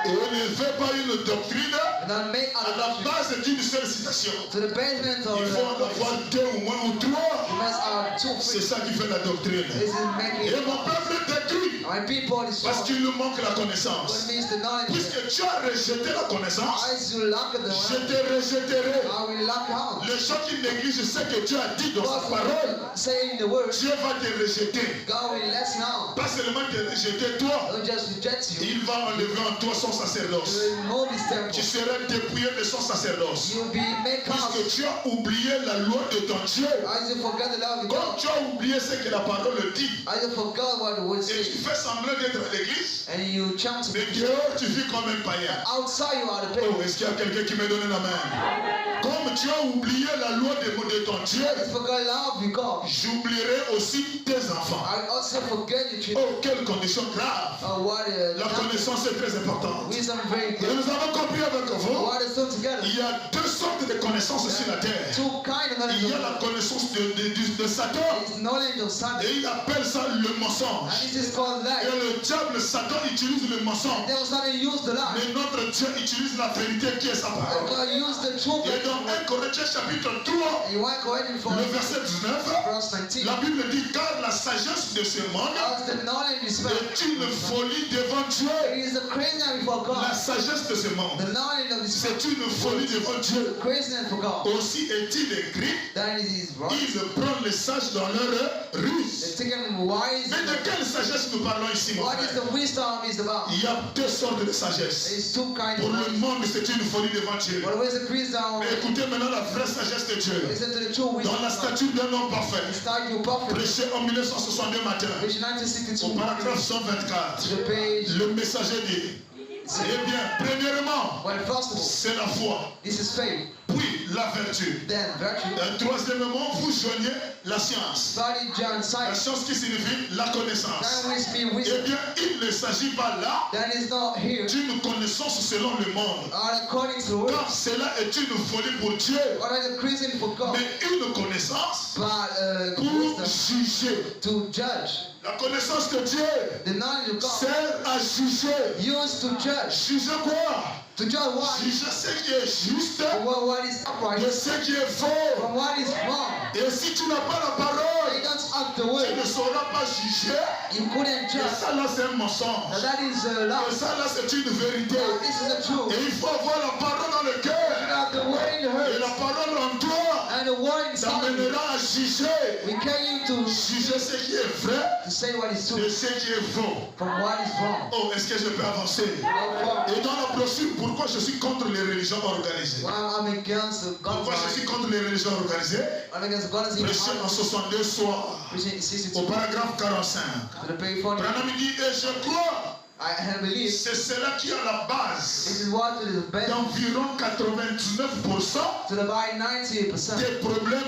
Et on ne fait pas une doctrine And then make à out la of doctrine. base d'une seule citation. To the basement of Il the faut en avoir deux ou moins ou You trois. must have two C'est free. ça qui fait la doctrine. This is making Et mon peuple est détruit my people is parce so. qu'il nous manque la What connaissance. means the knowledge? Puisque tu as rejeté la connaissance, As you lack the je knowledge, te rejetterai. I will lack out. Les gens qui négligent ce que Dieu a dit dans sa parole, Saying the word, Dieu va te rejeter. God will let you know. Pas seulement te rejeter toi, Don't just reject you. il va enlever en toi son You sacerdoce. will remove his Tu temple. seras dépouillé de son sacerdoce. You'll be made Puisque out. tu as oublié la loi de ton Dieu. As you forget the love of Comme God. tu as oublié ce que la parole dit, As you forgot what the word et tu says. fais semblant d'être à l'église, And you chant mais dehors tu vis comme un païen. outside you are the Oh, pain. est-ce qu'il y a quelqu'un qui me donne la main? Comme tu as oublié la loi de ton Dieu, As you forgot love of God. j'oublierai aussi tes enfants. I also forget your children. Oh, quelle condition grave! What La connaissance est très importante. wisdom very Et good. nous avons compris avec vous, What is done together? il y a deux sortes de connaissances sur la terre. Two kind of knowledge Il y a of la God. connaissance de Satan, It's knowledge of Satan. et il appelle ça le mensonge. And this is called Et life. le diable, Satan, utilise le mensonge. They will start to use the lie. Mais notre Dieu utilise la vérité qui est sa And parole. God use the truth. Et dans 1 Corinthiens chapitre 3, And you want to go ahead and for le verset 19, verse 19. la Bible dit, car la sagesse de ce monde As the knowledge is found. est une folie devant Dieu. It is a craziness before La God. sagesse de ce monde, The knowledge of this c'est une folie devant Dieu. craziness for God. Aussi est-il écrit, That is right. ils prennent les sages dans leur ruse. They take them wise. Mais de quelle sagesse nous parlons ici, mon What is frère? the wisdom is about? Il y a deux sortes de sagesse. It's two kinds Pour of le knowledge. monde, c'est une folie devant Dieu. But what is the wisdom? Mais écoutez maintenant la vraie sagesse de Dieu. Listen to the true wisdom. Dans la of God. statue d'un homme parfait, Start your prophet. prêché en 1962 matin, Page au 1962. paragraphe 124, To the page. le messager dit, eh bien, premièrement, Well, first of all, c'est la foi, this is faith. puis la vertu. Then virtue. Troisièmement, vous joignez la science. Study John La science. science qui signifie la connaissance. That will be Eh wisdom. bien, il ne s'agit pas là That is not here. d'une connaissance selon le monde. Or according to the word. Car cela est une folie pour Dieu. Or like a Christian for God. Mais une connaissance But pour wisdom juger. to judge. La connaissance de Dieu The knowledge of God. sert à juger. Used to judge. Juger quoi? To judge what? Juger ce qui est juste What is upright. de ce qui est faux. From what is wrong. Et si tu n'as pas la They parole, don't have the tu word. ne sauras pas juger. You couldn't Et judge. ça là, c'est un Now mensonge. that is a Et lie. ça là, c'est une vérité. This is the truth. Et il faut avoir la parole dans le You cœur. have the word in the Et heart. la parole en toi. And the word inside you t'amènera à juger. will carry you to Juger ce qui est vrai say what is de true ce qui est faux. from what is wrong. Oh, est-ce que je peux avancer? Et dans la brochure, pourquoi je suis contre les religions organisées? Well, I'm against the God. Pourquoi je suis contre les religions organisées? I'm against God. Prêché en 62 soirs, Preaching au 62 paragraphe 45. to the pay phone. Branham dit, et je crois, I believe c'est cela qui est à la this base is what is the best d'environ 99% to the by 90% des problèmes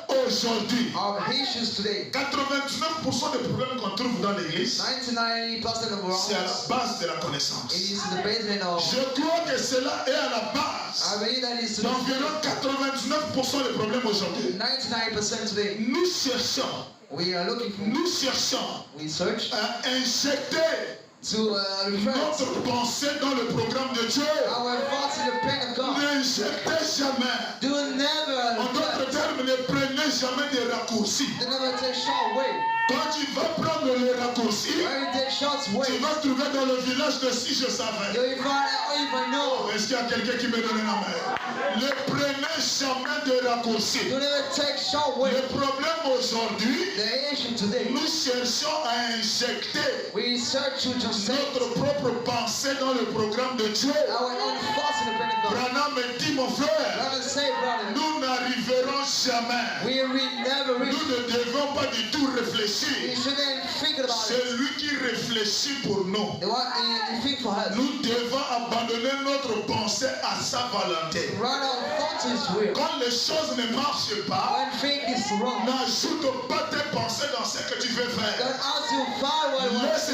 aujourd'hui. of issues today. 99% des problèmes qu'on trouve dans l'église, 99% of c'est à la wrongs. base de la connaissance. It is the basement of. Je crois que cela est à la base I believe that is to the d'environ 99% des problèmes aujourd'hui. 99% today. Nous cherchons, We are looking for. nous cherchons We search à injecter to refresh notre pensée dans le programme de Dieu. our thoughts in the pen of God. N'injectez jamais. Do never. En d'autres termes, ne prenez jamais des raccourcis. Do never take short way. Quand tu vas prendre les raccourcis, When you take short way, tu vas trouver dans le village de si je savais. you will find out if I know. Est-ce qu'il y a quelqu'un qui me donne la main? Ne prenez jamais de raccourcis. Do never take short way. Le problème aujourd'hui, The issue today, nous cherchons à injecter we search to say notre propre pensée dans le programme de Dieu. our own thoughts in the pen of God. Branham me dit, mon frère, Brother, say, brother, nous n'arriverons jamais. we never reach. Nous ne devons pas du tout We réfléchir. shouldn't think about it. C'est lui qui réfléchit pour nous. The one you think for us. Nous devons abandonner notre pensée à sa volonté. Run our thoughts is will. Quand les choses ne marchent pas, When think is wrong, n'ajoute pas tes pensées dans ce que tu veux don't faire. ask you find what you want. Laisse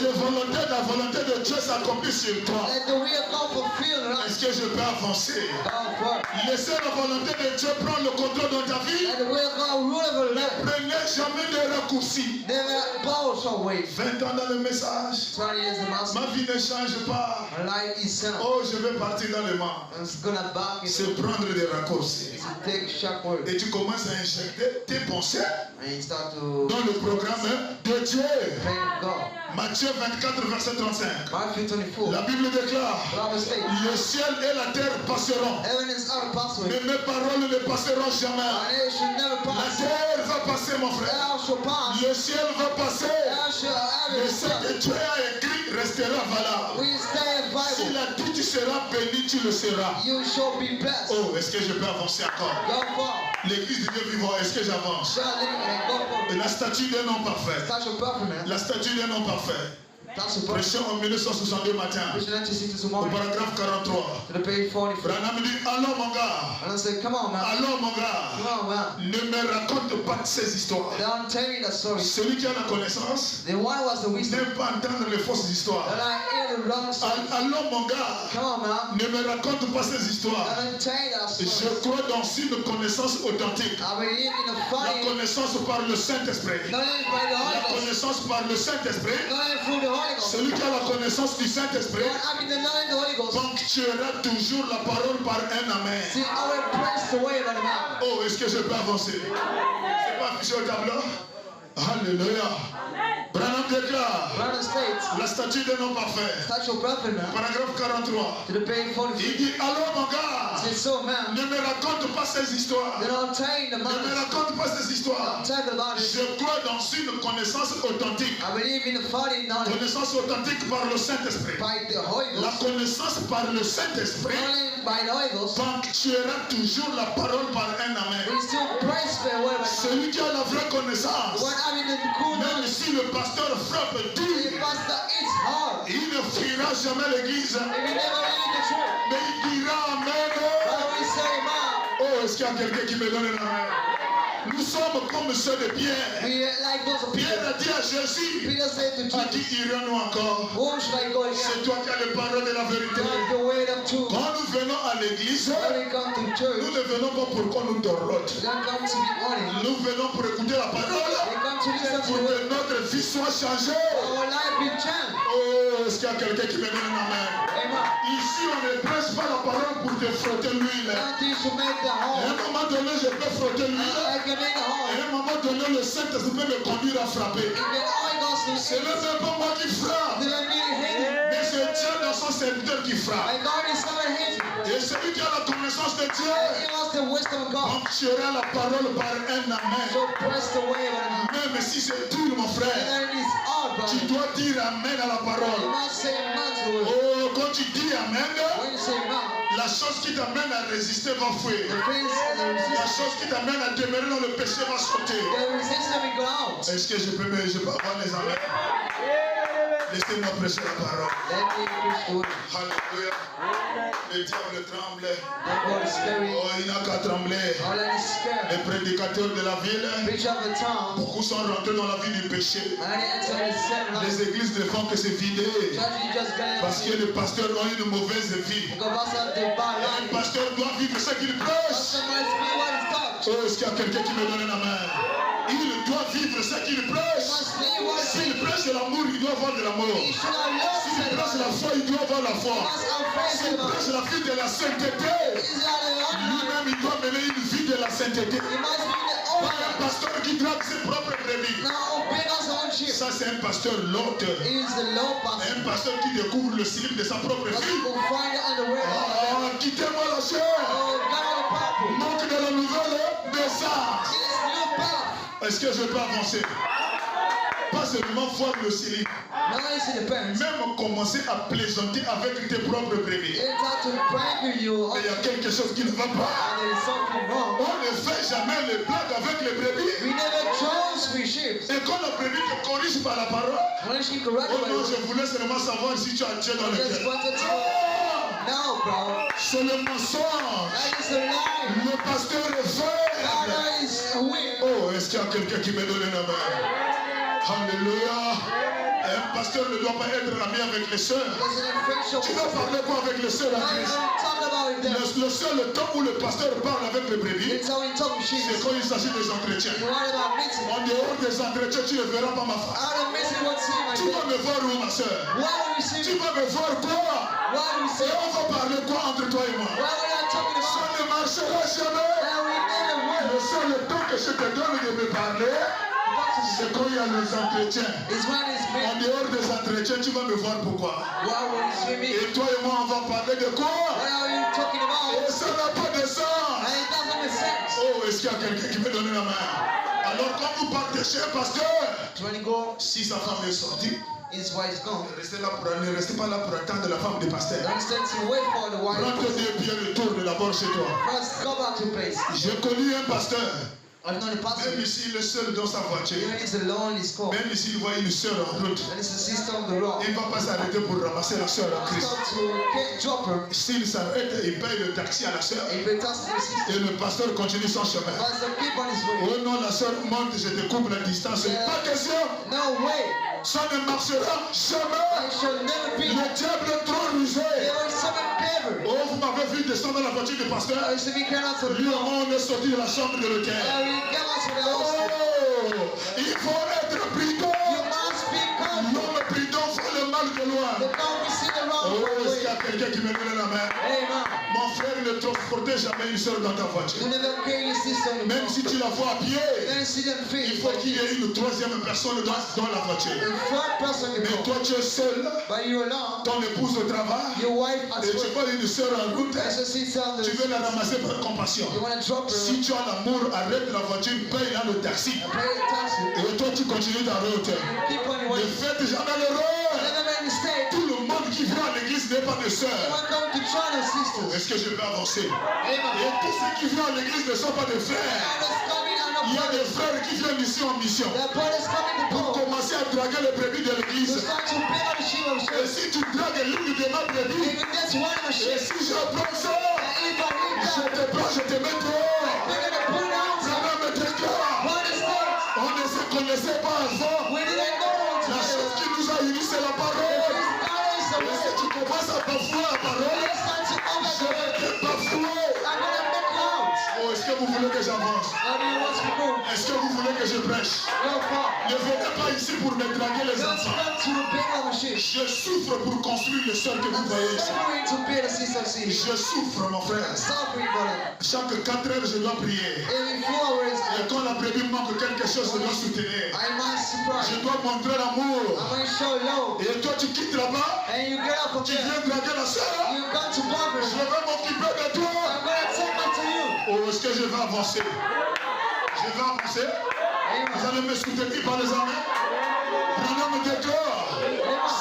la volonté de Dieu s'accomplir sur toi. Let the will of God fulfill right. Est-ce que je peux avancer? God first. Laissez la volonté de Dieu prendre le contrôle dans ta vie. Let the will of God rule over life. Prenez jamais de raccourcis. Never bow short way. 20 ans dans le message. 20 years in master. Ma vie ne change pas. My life is set up. Oh, je vais partir dans le monde. It's gonna back into C'est prendre des raccourcis. to take sharp word. Et tu commences à injecter tes pensées And you start to dans le programme de Dieu. pray God. Matthieu 24, verset 35. Matthew 24. La Bible déclare, Bible states, le ciel et la terre passeront, heaven is out of passway. mais mes paroles ne passeront jamais. And it should never La pass. terre va passer, mon frère. Thou shall pass. Le ciel va passer. Thou shall have Mais it. ce que Dieu a écrit restera valable. We stay S'il Bible. a dit tu seras béni, tu le seras. You shall be blessed. Oh, est-ce que je peux avancer encore? Go far. L'église du Dieu vivant, est-ce que j'avance? Shall living and go for. La statue d'un homme parfait. That's your perfect man. La statue d'un homme parfait. That's your perfect. Prêchons en 1962 matin, Preaching 1960 au tomorrow. paragraphe 43. To the page 44. Branham dit, allons mon gars, And I said, come on, man. allons mon gars, Come on, man. ne me raconte pas de ces histoires. Don't tell me that story. Celui qui a la connaissance The one was the wisdom. n'aime pas entendre les fausses histoires. And I hear the wrong story. Allons mon gars, Come on, man. ne me raconte pas ces histoires. Don't tell me that Je story. crois dans une connaissance authentique. I believe in a La funny. connaissance par le Saint-Esprit. Not only by the La Holy Ghost. connaissance par le Saint-Esprit. Not only through the Holy Ghost. Celui qui a la connaissance du Saint-Esprit The one having the knowledge of the Holy Ghost. ponctuera toujours la parole par un amen. See, always pressed away by the mouth. Oh, est-ce que je peux avancer? C'est pas affiché au tableau? Alléluia. Branham déclare Brother states, la statue d'un homme parfait. touch your prophet, man. Paragraphe 43. To the page 44. Il dit, alors mon gars, Say, so, man. ne me raconte pas ces histoires. They don't tell you the Ne me matters. raconte pas ces histoires. Don't tell about it. Je crois dans une connaissance authentique. I believe in the funny knowledge Connaissance authentique par le Saint-Esprit. by the Holy La Ghost. connaissance par le Saint-Esprit Only by the Holy Ghost. ponctuera toujours la parole par un amen. We still praise the word by the Celui qui a la vraie connaissance, one having the cool même knowledge. si le pasteur frappe The dur, pastor, it's hard. il ne fuira jamais l'église, If you never read the truth, mais il dira amen. but we say, man, Oh, est-ce qu'il y a quelqu'un qui me donne la main? Nous sommes comme ceux de Pierre. we like those of Pierre Peter. a dit à Jésus, Peter said to à qui Jesus, irons-nous encore? whom should I go again? C'est toi qui as les paroles de la vérité. God, the word of truth. Quand nous venons à l'église, When we come to nous church, ne venons pas pour qu'on nous dorlote. we don't come to be honored. Nous venons pour écouter la We parole, come to listen to pour the word. que notre vie soit changée. Our life be changed. Oh, est-ce qu'il y a quelqu'un qui me donne la main? Amen. Ici, on ne prêche pas la parole pour te frotter l'huile. Don't you should make the À un home. moment donné, je peux frotter l'huile. I can make the À home. un moment donné, le Saint-Esprit peut me conduire à frapper. If the Holy Ghost will Ce n'est même pas moi qui frappe, then I need him. mais c'est Dieu dans son serviteur qui frappe. And God is someone hating. Et celui qui a la connaissance de Dieu And he wants the wisdom of God. ponctuera la parole par un amen. So press the way of it. Même si c'est dur, mon frère, And it is hard, tu brother. dois dire amen à la You parole. must say amen to it. Oh, quand tu dis amen, When you say amen, la chose qui t'amène à résister va fuir. the things, the La resistance, chose qui t'amène à demeurer dans le péché va sauter. the resistance will go out. Est-ce que je peux avoir les amens? Laissez-moi prêcher la parole. Let me preach the word. Alléluia. Le diable tremble. The God is scary. Oh, il n'a qu'à trembler. All that is Les scared. prédicateurs de la ville, Preach of the town. beaucoup sont rentrés dans la vie du péché. And they enter the set life. Les églises ne font que se vider. Church, you just get Parce que les pasteurs ont une mauvaise vie. Because pastor the bad Un life. pasteur doit vivre ce qu'il prêche. Pastor must be what is taught. Oh, est-ce qu'il y a quelqu'un qui me donne la main? Il doit vivre ce qu'il prêche. Must be what is S'il prêche de l'amour, il doit avoir de l'amour. He should have loved S'il prêche la foi, il doit avoir la foi. He must have faith S'il in God. prêche la vie de la sainteté, Is that the only lui-même, il doit mener une vie de la sainteté. He must be the Pas un owner. pasteur qui drague ses propres brebis. Now open us own ship. Ça, c'est un pasteur l'auteur. He is the low pastor. Un pasteur qui découvre le slip de sa propre Must fille. go find it on the way. Oh, quittez-moi la chair. Oh, God on the purple. Manque de la nouvelle message. This new path. Est-ce que je peux avancer? Pas seulement voir le slip. Now it's in the parents. Même commencer à plaisanter avec tes propres brebis. It's hard to prank with you. Mais il y a quelque chose qui ne va pas. And there is something wrong. On ne fait jamais les blagues avec les brebis. We never chose with sheep. Et quand la brebis te corrige par la parole, When she corrected oh non, me, je voulais seulement savoir si tu as Dieu dans I le just cœur. wanted to Oh, know, bro. c'est le mensonge. That is a lie. Le pasteur est faible. God is weak. Oh, est-ce qu'il y a quelqu'un qui me donne la main? Alléluia. Un pasteur ne doit pas être ami avec les sœurs. There's an infection. Tu vas parler quoi avec les sœurs à Now you Christ? talk about it there. Le seul temps où le pasteur parle avec les brebis, It's how we talk with sheep. c'est quand il s'agit des entretiens. You worry about meeting. En dehors des entretiens, tu ne verras pas ma face. Out of meeting, what's in my Tu vas day? me voir où, ma soeur? Why will we see Tu me? vas me voir quoi? Why will we see Et on va parler quoi entre toi et moi? Why we not talking Ça about? ne marchera jamais. Now we never Le work. seul temps que je te donne de me parler, c'est quand il y a les entretiens. It's when it's En me. dehors des entretiens, tu vas me voir pourquoi. Why will you see me? Et toi et moi, on va parler de quoi? What are you talking about? Et ça n'a pas de sens. And it doesn't make sense. Oh, est-ce qu'il y a quelqu'un qui peut donner la main? Alors quand vous partez chez un pasteur, So when you go, si sa femme est sortie, his wife is gone. ne restez pas là pour attendre la femme du pasteur. Don't stand to wait for the wife. Prends tes deux pieds, retourne d'abord chez toi. First, go back to your place. J'ai connu un pasteur, I've known the pastor. même ici il est seul dans sa voiture, Even if he's alone, he's called. même ici il voit une sœur en route, And it's the sister on the road. il ne va pas s'arrêter pour ramasser la sœur en Christ. Stop to get drop her. S'il s'arrête, il paye le taxi à la sœur And he talks to the sister. et le pasteur continue son chemin. Pastor, keep on his way. Oh non, la sœur monte, je te coupe la distance. Pas question, No way. ça ne marchera jamais. It shall never be. Le diable est trop rusé. There is something clever. Oh, vous m'avez vu descendre dans la voiture du pasteur. I used to be carried out to the Lui, door. on est sorti de la chambre de l'hôtel. And we come out to the house. Oh, il faut être prudent. You must be calm. L'homme prudent fait le mal de loin. The don't we see the wrong Oh, est-ce qu'il y way. a quelqu'un qui me donne la main? Amen. Mon frère, ne transportez jamais une sœur dans ta voiture. You never carry your sister on the Même road. si tu la vois à pied, Then see them feet. il faut qu'il y ait une troisième personne dans la voiture. The third person in the Mais road. toi, tu es seul, But you're alone. ton épouse au travail, Your wife at et tu work. vois une sœur en route, There's a sister on the tu veux la ramasser par compassion. You want to drop her. Si tu as l'amour, arrête la voiture, paye là le taxi. Pay the taxi. Et toi, tu continues ta route. Keep on your Ne way. faites jamais l'erreur. Never make a mistake. Tout le monde qui vient à l'église n'est pas de sœurs. Anyone come to try the sisters. Est-ce que je peux avancer? Amen. Et tous ceux qui viennent à l'église ne sont pas des frères. Brothers coming on Il y the a des brothers. frères qui viennent mission en mission The brothers coming to pour go. commencer à draguer les brebis de To l'église. start to bring on the sheep of Et church. si tu dragues l'une de ma brebis, If it gets one of the et sheep, si je prends ça, and if I need je that, te prends, je te mets dehors. we're going to put it out. Ça va me déclare. What is that? On ne se connaissait pas avant. We didn't know what to La do. chose qui nous a unis, c'est la parole. This God is the Et si way. tu commences à bafouer la parole, Let's start to je overdo vais it. te bafouer. I'm going to make out. Oh, est-ce est-ce que vous voulez que j'avance? How do you want to move? Est-ce que vous voulez que je prêche? No far. Ne venez pas ici pour me draguer les Don't enfants. come to build of a ship. Je souffre pour construire le sol que vous voyez ici. Suffering to build a sister city. Je souffre, mon frère. Suffering, brother. Chaque 4 heures, je dois prier. Every 4 hours, Et quand la brebis manque quelque chose, je dois soutenir. I must surprise. Je dois montrer l'amour. I'm going to show love. Et toi, tu quittes là-bas, And you get up from tu there. viens draguer la sœur. You come to Barbara. Je vais m'occuper de toi. I'm going to take her to you. Oh, est-ce que je vais avancer? Je vais avancer. Vous allez me soutenir par les amis. Prenons de cœur.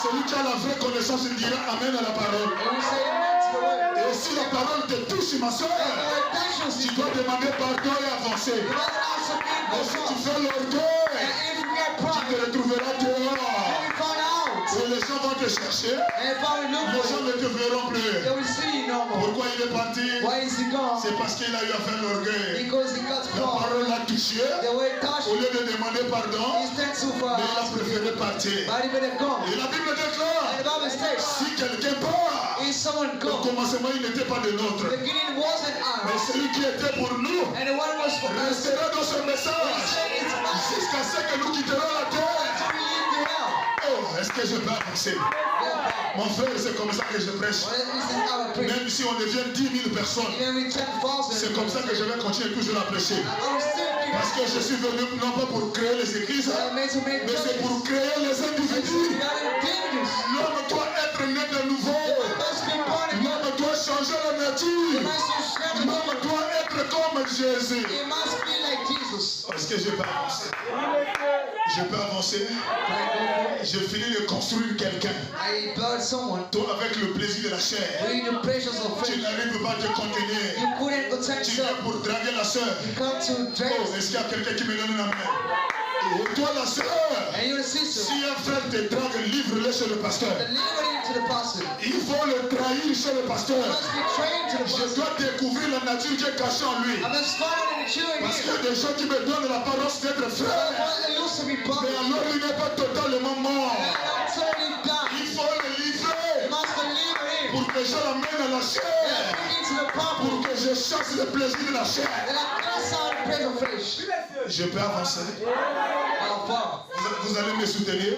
Celui qui a la vraie connaissance, il dira Amen à la parole. And we say amen to the word. Et si la parole te touche, ma soeur, And the word touches tu you. dois demander pardon et avancer. You must ask some Et si tu people. fais l'orgueil, And if you get tu pride, te retrouveras dehors. you'll be found out. Et les gens vont te chercher. And if I will look Les for gens you, ne te verront plus. they will see you no more. Pourquoi il est parti? Why is he gone? C'est parce qu'il a eu à faire l'orgueil. Because he got La caught. parole l'a touché. The word touched Au him. lieu de demander pardon, He stands too far. mais il a préféré partir. But he better go. Et la Bible And the déclare, Bible states, si quelqu'un part, if someone au go, commencement il n'était pas de nôtre. the beginning wasn't Mais ours. celui qui était pour nous And the one was for us. restera dans ce message It's us. jusqu'à ce que nous quitterons la terre. Until we leave the hell. Oh, est-ce que je peux avancer? Yeah. Mon frère, c'est comme ça que je prêche. Well, this is our prayer. Même si on devient 10 000 personnes, Even we 10,000. c'est comme ça que je vais continuer toujours à prêcher. I will still be Parce que je suis venu non pas pour créer les églises, made to make mais c'est churches. pour créer les And individus. we are individuals. L'homme doit être né de nouveau. We must be born again. L'homme doit changer la We nature. must share the L'homme doit être comme Jésus. We must be like Jesus. Est-ce que je peux avancer? Je peux avancer. Je finis de construire quelqu'un. I blood someone. Toi, avec le plaisir de la chair, With the pressures of tu faith. n'arrives pas à te contenir. You couldn't contain Tu viens yourself. pour draguer la sœur. You come to Oh, dress. est-ce qu'il y a quelqu'un qui me donne une main? Et toi, la sœur, And you're the sister. si un frère te drague, livre-le chez le pasteur. Deliver it to the pastor. Il faut le trahir chez le pasteur. You must be trained to the Je pastor. dois découvrir la nature qui est cachée en lui. I must find out in the children Parce qu'il y here. a des gens qui me donnent l'apparence d'être But frère. what they used to be Mais public. alors il n'est pas totalement mort. And I'm totally done. Il faut le You livrer must deliver it. pour que je l'amène à la And chair. bring it to the Pour public. que je chasse le plaisir de la chair. And I cast out the praise of flesh. Je peux avancer. Our Father. Vous allez me soutenir?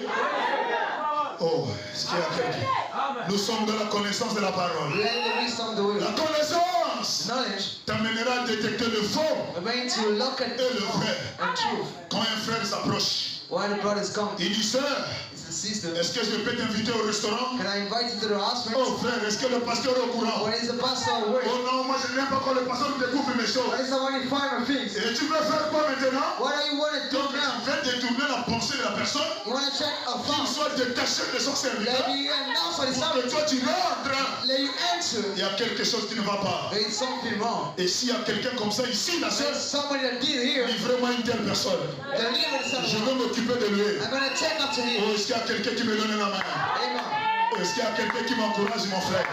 Oh, est-ce qu'il y a quelqu'un? Nous sommes dans la connaissance de la parole. Let the wisdom of the word. La connaissance Knowledge. t'amènera à détecter le faux We're going to look at et le vrai. and truth. Quand un frère s'approche, When the brothers come, il dit, sœur, it's the sister. est-ce que je peux t'inviter au restaurant? Can I invite you to the house? Oh frère, est-ce que le pasteur est au courant? When is the pastor at work? Oh non, moi je n'aime pas quand le pasteur découvre mes choses. When is the one you find my things? Et tu veux faire quoi maintenant? What do you want to do Donc now? tu veux détourner la pensée de la personne, You want to check a qu'il phone? soit détaché de son serviteur, Let you announce what is pour que happening. toi tu rentres. Let you enter. Il y a quelque chose qui ne va pas. There is something wrong. Et s'il y a quelqu'un comme ça ici, la sœur, There's somebody that did here. livrez-moi une telle personne. Deliver the son Je of vais m'occuper de lui. I'm going to take up to Oh, him. est-ce qu'il y a quelqu'un qui me donne la main? Amen. Oh, est-ce qu'il y a quelqu'un qui m'encourage, mon frère?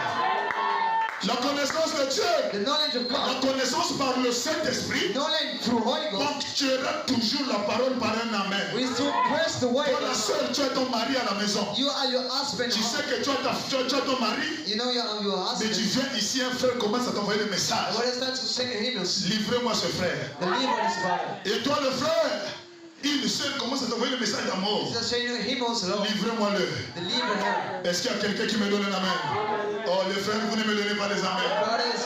La connaissance de Dieu, The knowledge of la God. connaissance par le Saint-Esprit, Knowledge through Holy Ghost. ponctuera toujours la parole par un amen. We still press the word. Toi, la sœur, tu as ton mari à la maison. You are your husband. Tu sais que tu as ton mari, You know you are your mais tu husband. viens ici, un frère commence à t'envoyer des messages. What is that to sing hymns? Livrez-moi ce frère. Deliver this father. Et toi, le frère, une sœur commence à t'envoyer des messages d'amour. He's just saying hymns alone. Livrez-moi-le. Deliver her. Est-ce qu'il y a quelqu'un qui me donne un amen? Oh, les frères, vous ne me donnez pas les amens. Brothers,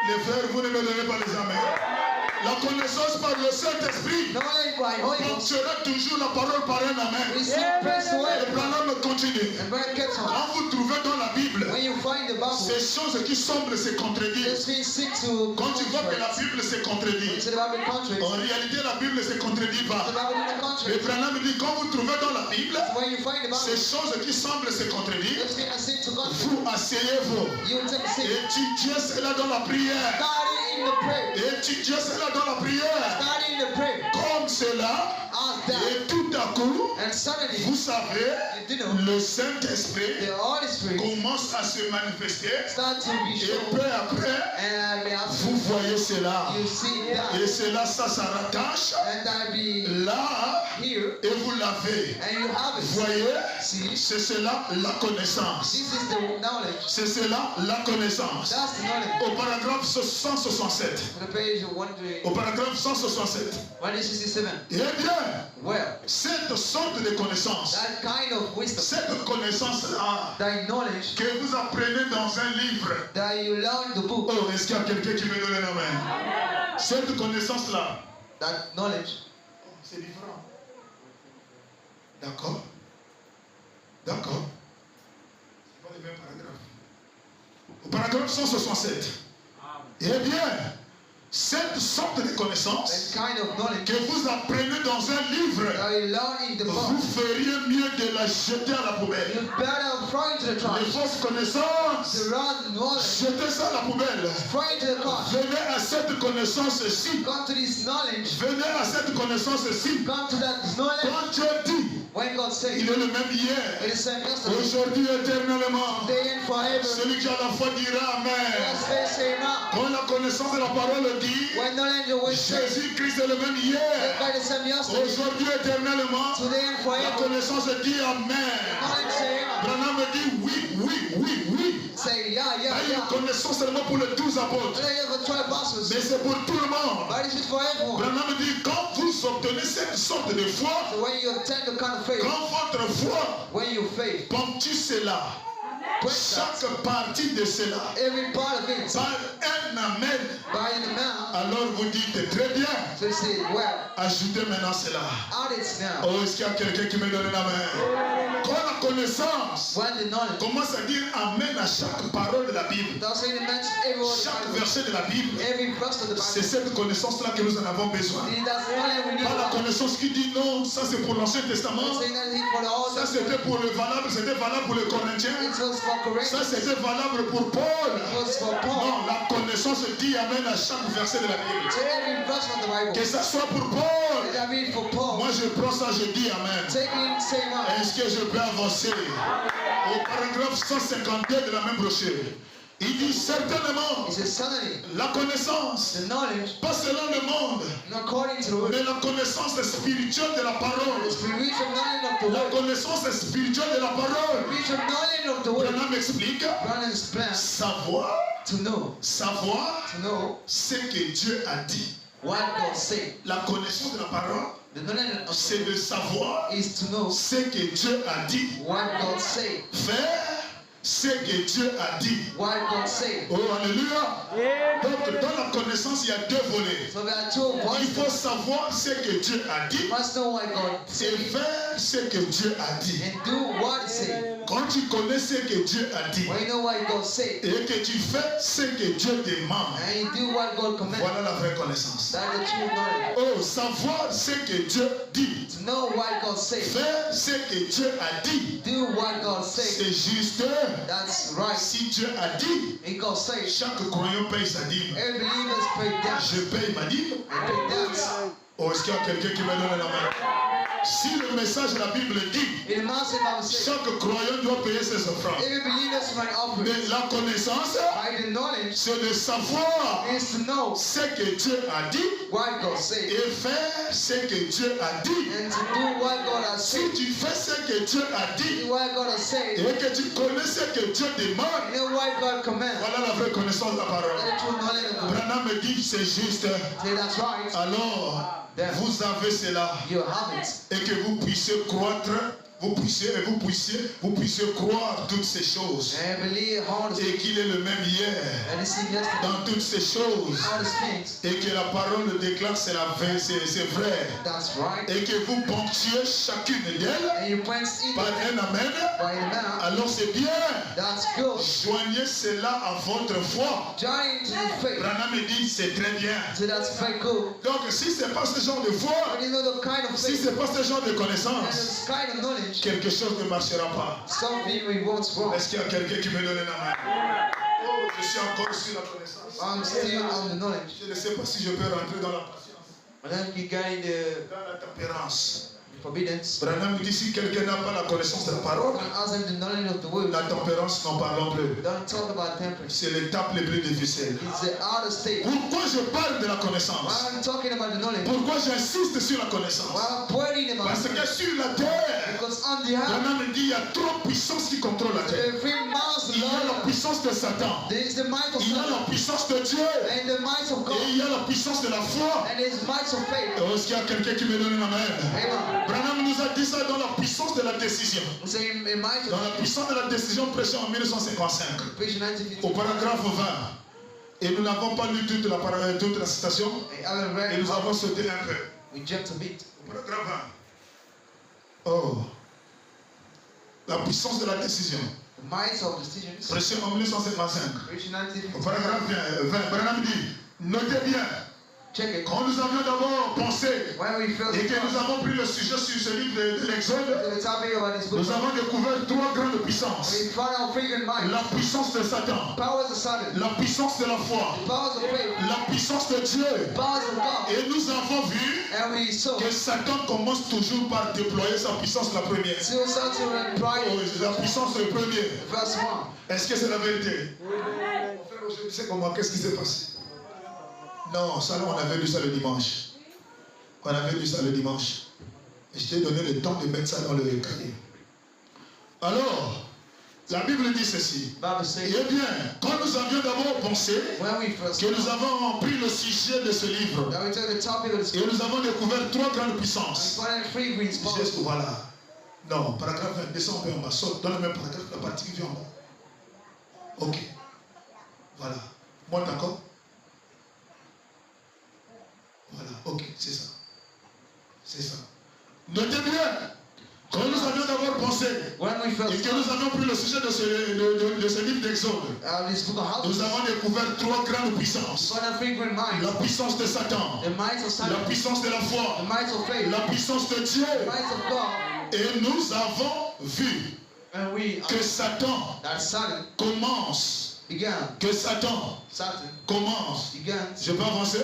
Les frères, vous ne me donnez pas les amens. La connaissance par le Saint-Esprit knowledge by Holy Ghost. ponctuera toujours la parole par un We amen. still press the Et word. Branham continue. And brother gets on. Quand vous trouvez dans la Bible When you find the Bible, ces choses qui semblent se contredire, this means seek to quand tu vois que la Bible se contredit, It's the Bible contrary. en réalité la Bible ne se contredit The pas. Bible in the contrary. Mais Branham dit, quand vous trouvez dans la Bible When you find the ces Bible, choses qui semblent se contredire, this means a seek to contrary. vous asseyez-vous. You take a seat. Étudiez cela dans la prière. Study in the prayer. Étudiez cela dans la prière. Study in the prayer. Comme cela, Ask that. et tout à coup, And suddenly, vous savez, you know, le Saint-Esprit the Holy Spirit commence à se manifester. start to be Et shown. peu après, And vous voyez cela. you see that. Et cela, ça rattache And I be là here here et vous l'avez. and you have it. Voyez, See, c'est cela la connaissance. this is the knowledge. C'est cela la connaissance. That's the knowledge. Au paragraphe 167. On the page 167. Au paragraphe 167. 167. Eh bien, Well, cette sorte de connaissance, that kind of wisdom, cette connaissance-là, that knowledge que vous apprenez dans un livre. that you learn in the book, Oh, est-ce qu'il y a quelqu'un qui me donne la main? Cette connaissance-là, that knowledge, c'est différent. D'accord? D'accord. C'est pas le même paragraphe. Au paragraphe 167. Eh bien, cette sorte de connaissance that kind of knowledge que vous apprenez dans un livre, that you learn in the book, vous feriez mieux de la jeter à la poubelle. you better throw into the Les trash. fausses connaissances, To run knowledge, jetez ça à la poubelle. throw into the trash. Venez à cette connaissance-ci. Come to this knowledge, Venez à cette connaissance-ci. come to that knowledge. Quand Dieu dit, When God says, il est le même hier, it is same yesterday, aujourd'hui, éternellement. today and forever. Celui qui a la foi dira Amen. Yes, they say now. Quand la connaissance de la parole dit, When knowledge will say, Jésus-Christ est le même hier, God is same yesterday, aujourd'hui, éternellement. today and La forever. connaissance dit Amen. Knowledge say, Branham me dit oui. say yeah, Il y a yeah, une yeah. connaissance seulement pour les 12 apôtres. Today you have a 12 apostles, Mais c'est pour tout le monde. but it is for everyone. Branham me dit, quand vous obtenez cette sorte de foi, So when you obtain the kind of faith, quand votre foi when you faith, ponctue cela, chaque partie de cela, every part of it, par un amen, by the mouth, alors vous dites très bien, so you say, well, ajoutez maintenant cela. add it now. Oh, est-ce qu'il y a quelqu'un qui me donne la main? Quand la connaissance When the knowledge, commence à dire amen à chaque parole de la Bible, that's saying it means every word of chaque the Bible, verset de la Bible, every verse of the c'est Bible. cette connaissance-là que nous en avons besoin. See, that's the knowledge we need. Pas la connaissance qui dit non, ça c'est pour l'Ancien Testament, Saying that it for the Old ça Testament, c'était pour le valable, c'était valable pour les Corinthiens, it was for ça Corinthians, c'était valable pour Paul. it was for Paul. Non, la connaissance dit amen à chaque verset de la Bible. So every verse of the Bible, Que ça soit pour Paul, that means for Paul. moi je prends ça, je dis amen. Take it, say now. Est-ce que je peux avancer? Au paragraphe 152 de la même brochure, il dit certainement It says suddenly, la connaissance, the knowledge, pas selon le monde, not according to the word, mais la connaissance spirituelle de la parole. the spiritual knowledge of the La word, connaissance spirituelle de la parole. spiritual knowledge of the word. Branham explique Brandon's plan savoir to know ce que Dieu a dit. what God said. La connaissance de la parole, The knowledge of c'est de savoir is to know ce que Dieu a dit. what God said. Faire ce que Dieu a dit. What God said. Oh, alléluia. Donc, dans la connaissance, il y a deux volets. So there are two Il voices. faut savoir ce que Dieu a dit You must know what God et said faire ce que Dieu a dit. and do what He said. Quand tu connais ce que Dieu a dit When you know what God said et que tu fais ce que Dieu demande, and you do what God commanded, voilà la vraie connaissance. that's the true knowledge. Oh, savoir ce que Dieu dit, To know what God said, faire ce que Dieu a dit, do what God said. c'est juste. That's right. Si Dieu a dit, And God said, chaque croyant paye sa dîme. every believer pay down. Je paye ma dîme. And pay down. Oh, est-ce qu'il y a quelqu'un qui me donne la main? Si le message de la Bible dit, In the Master Bible says, chaque croyant doit payer ses offrandes. every believer might offer. Mais la connaissance, By the knowledge c'est de savoir is to know ce que Dieu a dit what God said et faire ce que Dieu a dit. and to do what God has Si said. tu fais ce que Dieu a dit Do what God has said. et que tu connais ce que Dieu demande, You know what God commands. voilà la vraie connaissance de la parole. That's the true knowledge of God. Branham me dit c'est juste. Say that's right. Alors, vous avez cela You have it. et que vous puissiez croître, vous puissiez croire toutes ces choses And believe all the et qu'il est le même hier and see yesterday. dans toutes ces choses All the things. et que la parole déclare c'est vrai That's right. et que vous ponctuez chacune d'elles And you point it par un amen, by the mouth. alors c'est bien. That's good. Joignez cela à votre foi. Join into the faith. Branham me dit c'est très bien. So that's very good. Donc si c'est pas ce genre de foi, When you know the kind of si faith c'est pas ce genre de and connaissance, this kind of knowledge, quelque chose ne marchera pas. something we won't wrong. Est-ce qu'il y a quelqu'un qui me donne la main? Oh, je suis encore sur la connaissance. I'm still on the knowledge. Je ne sais pas si je peux rentrer dans la patience, And then you get in the dans la tempérance. forbiddance. Branham dit si quelqu'un n'a pas la connaissance de la parole, Don't ask them the knowledge of the word. la tempérance n'en parlons plus. Don't talk about temperance. C'est l'étape la plus difficile. It's the outer state. Pourquoi je parle de la connaissance? Why I'm talking about the knowledge? Pourquoi j'insiste sur la connaissance? Why I'm pointing about Parce it? que que sur la terre, Because on the earth, Branham dit il y a trois puissances qui contrôlent la terre. there are three miles Il y a la long. puissance de Satan, There is the might of il y a la Satan puissance de Dieu and the might of et God il y a la puissance de la foi. and his might of faith. Est-ce qu'il y a quelqu'un qui me donne un amen? Amen. Branham nous a dit ça dans la puissance de la décision. So in might Dans of la puissance de la décision prêchée en 1955, page au 1950. paragraphe 20. Et nous n'avons pas lu toute la citation I haven't read et nous it. avons sauté un peu. We jumped a bit. Au paragraphe 20. Oh, la puissance de la décision The might of decisions. prêchée en 1955. Page Au 1950. paragraphe 20, Branham dit, notez bien, Check it. quand nous avions d'abord pensé When we felt et the que nous cross, avons pris le sujet sur ce livre de l'Exode, the topic about this book, nous avons découvert trois grandes puissances. we found out three good minds. La puissance de Satan, Powers of Satan, la puissance de la foi, powers of faith, la puissance de Dieu. powers of God. Et nous avons vu And we saw que Satan commence toujours par déployer sa puissance la première. till Satan and Oh, pride, c'est la puissance le premier. verse 1. Est-ce que c'est la vérité? Mon frère, aujourd'hui, c'est comment? Qu'est-ce qui s'est passé? Non, ça là, on avait lu ça le dimanche. On avait lu ça le dimanche. Et je t'ai donné le temps de mettre ça dans le cahier. Alors, la Bible dit ceci. Bible says, Eh bien, quand nous avions d'abord pensé when we first que nous avons pris le sujet de ce livre now we took the topic of the et nous avons découvert trois grandes we puissances. found three green Juste, powers. voilà. Non, paragraphe 20, descends un peu en bas, saute dans le même paragraphe, la partie qui vient en bas. Ok. Voilà. Monte encore. Voilà, ok, c'est ça. C'est ça. Notez bien, quand nous avions d'abord pensé When we et first que nous avions pris le sujet de ce livre d'Exode, this book of nous Houses, avons découvert trois grandes we puissances. found three green minds. La puissance de Satan, The might of la Satan, puissance de la the foi, might of faith, la puissance de Dieu. the might of God. Et nous avons vu And we que Satan that Satan commence, began, que Satan commence, began je peux avancer,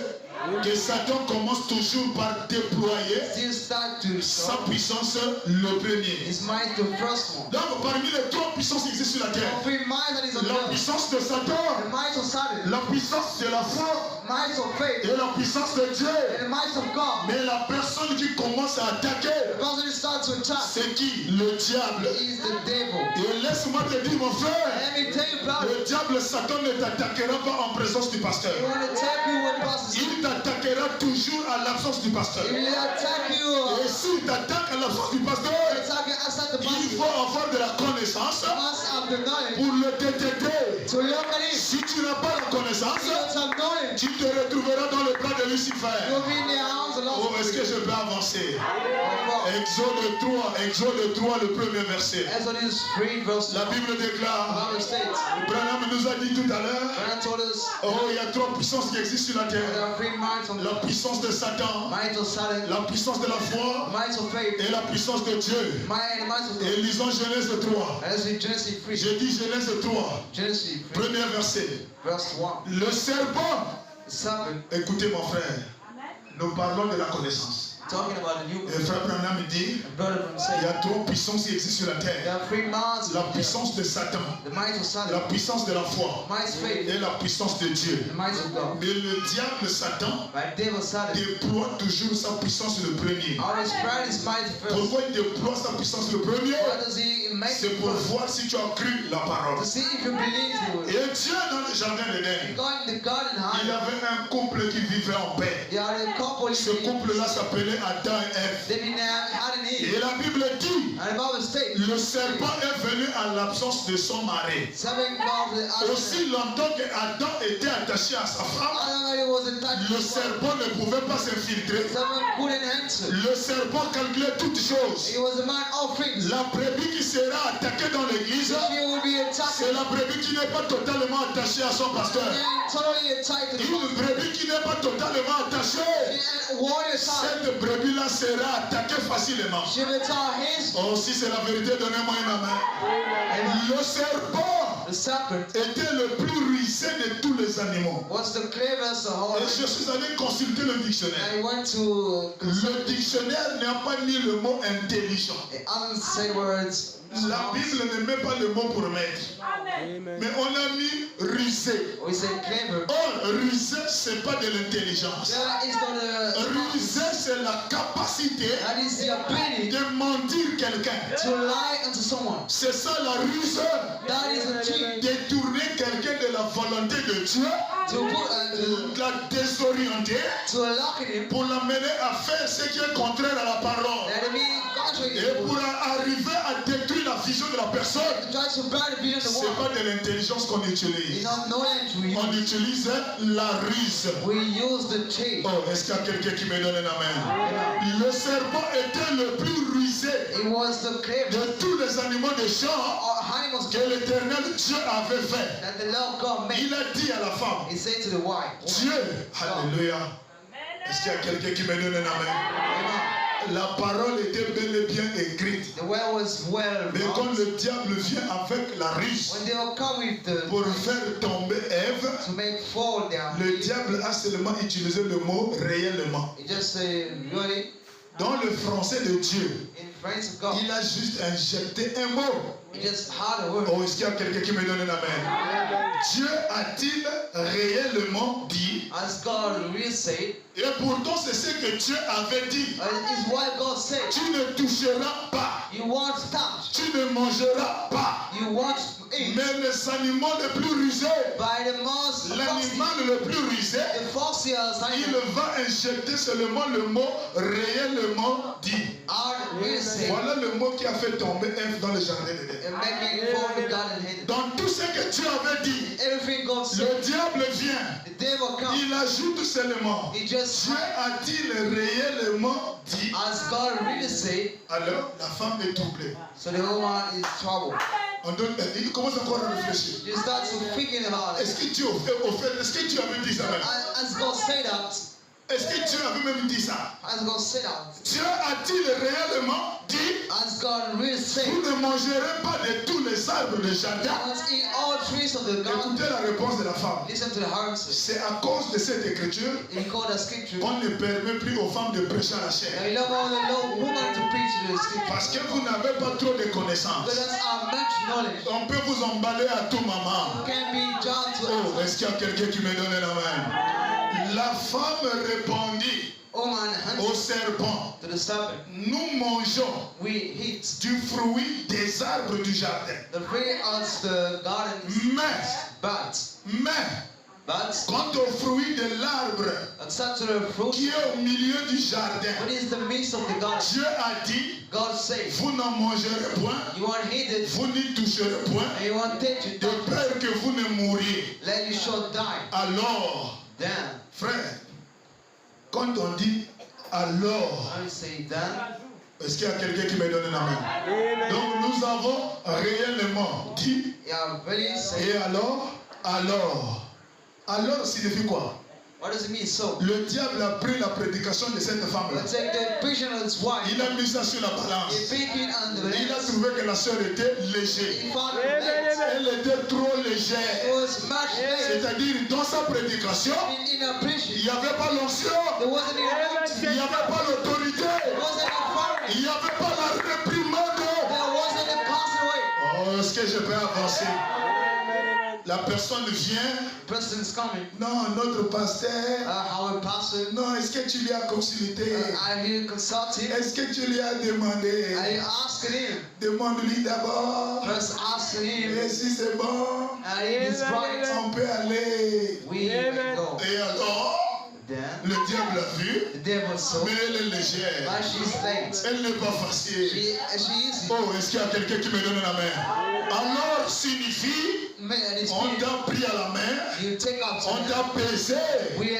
que Satan commence toujours par déployer still start to sa show puissance le premier. his might, the first one. Donc parmi les trois puissances qui existent sur la terre, Three minds that is on la earth. puissance de The Satan, might of Satan, la puissance de la foi might of faith, et la puissance de Dieu. and the might of God. Mais la personne qui commence à attaquer, The person who starts to attack c'est qui? Le diable. is the devil. Et laisse-moi te dire mon frère, Let me tell you about le it. diable Satan ne t'attaquera pas en présence du pasteur. He will attack you when pastor Il t'attaquera toujours à l'absence du pasteur. He will attack you. Et s'il t'attaque à l'absence du pasteur, Attack you outside the il pastor. faut avoir de la connaissance You must have the knowledge pour le détecter. to look at him. Si tu n'as pas la connaissance, You don't have knowledge. tu te retrouveras dans le bras de Lucifer. You'll be in the arms of Oh, Lord. est-ce que je peux avancer? Exode 3, le premier verset. Exodus 3 verse La 1. Bible déclare, Bible states, Branham nous a dit tout à l'heure, Brandon told us oh, il y a trois puissances qui existent sur la there terre. are three minds on La the puissance de Satan, might of Satan, la puissance de la foi might of faith, et la puissance de Dieu. might of Et God. lisons Genèse 3. Let's read Genesis 3. J'ai dit Genèse 3, Genesis 3 premier verset. verse 1. Le serpent, The serpent, écoutez mon frère, nous parlons de la connaissance. talking about the new Et frère Branham dit, brother from il y Satan. a trois puissances qui existent sur la There terre. are three minds. La puissance de Satan, The might of la Satan, puissance de la foi might of faith, et la puissance de Dieu. the might of God. Mais le diable Satan But devil Satan déploie toujours sa puissance le premier. always spread his might first. Pourquoi il déploie sa puissance le premier? Why does he make C'est it pour first? voir si tu as cru la parole. To see if you believe the word. Et Dieu dans le jardin d'Éden, God in the garden il y had, avait un couple qui vivait en paix. there are a couple Ce living. couple-là s'appelait Adam et Ève. They didn't have had an Eve. Et la Bible dit, And the Bible states, le serpent est venu à l'absence de son mari. seven called the Adam. Aussi longtemps que Adam était attaché à sa femme, Adam was attached le to God. serpent ne pouvait pas s'infiltrer. Seven couldn't answer. Le serpent calculait toutes choses. He was a man of things. La brebis qui sera attaquée dans l'église, He will be attacked. c'est la brebis qui n'est pas totalement attachée à son pasteur. And totally attacked. Une brebis qui n'est pas totalement attachée, And warrior side. cette brebis-là sera attaquée facilement. She will tell his. Oh, si c'est la vérité, donnez-moi une main. Le serpent The serpent était le plus rusé de tous les animaux. was the cleverest of all. Et je suis allé consulter le dictionnaire. I went to Le dictionnaire n'a pas mis le mot intelligent. it doesn't say words La Bible ne met pas le mot pour mettre. Mais on a mis rusé. We say clever. Or, rusé, c'est pas de l'intelligence. That is not a Rusé, c'est la capacité that is the ability de mentir quelqu'un. to lie unto someone. C'est ça la ruse. That is a trick Détourner quelqu'un de la volonté de Dieu, to put la désorienter, to lock him. pour l'amener à faire ce qui est contraire à la parole. That it means contrary. Et pour arriver à détruire la vision de la personne, Try to burn the vision of the c'est world. pas de l'intelligence qu'on It's utilise. not knowledge we On use. utilise la ruse. We use the trick. Oh, est-ce qu'il y a quelqu'un qui me donne un amen? Le serpent était le plus rusé It was the clever de tous les animaux des champs animals que l'Éternel Dieu avait fait. that the Lord God made. Il a dit à la femme, He said to the wife, Dieu, alléluia. Est-ce qu'il y a quelqu'un qui me donne un amen? Amen. La parole était bel et bien écrite. The word was well Mais quand wrought. le diable vient avec la ruse When they will come with the pour faire tomber Ève, to make fall their le feet, diable a seulement utilisé le mot réellement. he just say really Dans le français de Dieu, in French of God. il a juste injecté un mot. He just had a word. Oh, est-ce qu'il y a quelqu'un qui me donne un amen? Dieu a-t-il réellement dit? As God really said, Et pourtant, c'est ce que Dieu avait dit. is what God said. Tu ne toucheras pas. You won't touch. Tu ne mangeras pas. You won't eat. Mais les animaux les plus rusés, By the most foxy, l'animal le plus rusé, the foxiest il animal va injecter seulement le mot réellement dit. are really said. Voilà le mot qui a fait tomber Ève dans le jardin d'Éden. And make me fall the garden hidden. Dans tout ce que Dieu avait dit, Everything God said, le diable vient. the devil comes. Il ajoute seulement. He just Dieu a-t-il réellement dit? as God really said, Alors la femme est troublée. so the woman is troubled. Il commence encore à réfléchir. You start to thinking about it. Est-ce que Dieu est-ce que Dieu avait dit ça même? As God said that, Est-ce que Dieu avait même dit ça? as God said that, Dieu a-t-il réellement dit? as God really said, Vous ne mangerez pas de tous les arbres du jardin. must eat all trees of the garden. Écoutez la réponse de la femme. Listen to the answer. C'est à cause de cette écriture He called the scripture. qu'on ne permet plus aux femmes de prêcher à la Now chair. you don't want the Lord woman to preach to the scripture. Parce que vous n'avez pas trop de connaissances. Because that's our much knowledge. On peut vous emballer à tout moment. Can be John to Oh, us. est-ce qu'il y a quelqu'un qui me donne la main? La femme répondit Woman au answered serpent, to the serpent. nous mangeons We eat du fruit des arbres du jardin. the fruit of the garden, Mais but quant au fruit de l'arbre except to the fruit, qui est au milieu du jardin, what is the midst of the garden? Dieu a dit, God said, vous n'en mangerez point, you won't eat it, vous n'y toucherez point, and you won't take it, de peur que vous ne mouriez. let you shall die. Alors, Then, frère, quand on dit alors, I will say then, est-ce qu'il y a quelqu'un qui me donne la main? Donc nous avons réellement dit, yeah, really say, et alors signifie quoi? what does it mean? So, Le diable a pris la prédication de cette femme-là. let's take the prisoner's wife, Il a mis ça sur la balance. he picked it on the Il a lens, trouvé que la sœur était légère. he found the lens, Elle était trop it légère. was much less. C'est-à-dire, dans sa prédication, In a prison, il n'y avait pas l'onction, there wasn't any anointing, il n'y avait pas l'autorité, there wasn't any authority, il n'y avait pas la réprimande. there wasn't a passing away. Oh, est-ce que je peux avancer? La personne vient. The person is coming. Non, notre pasteur. Our pastor, Non, est-ce que tu lui as consulté? I hear consulting. Est-ce que tu lui as demandé? I asked him. Demande-lui d'abord. First asked him. Et si c'est bon, He's right. on peut aller. We will go. Et alors, Then le diable a vu, the devil saw. mais elle est légère. But she's late. Elle n'est pas facile. She is. Oh, est-ce qu'il y a quelqu'un qui me donne la main? Alors signifie, on t'a pris à la main, You take up. on t'a pesé, We et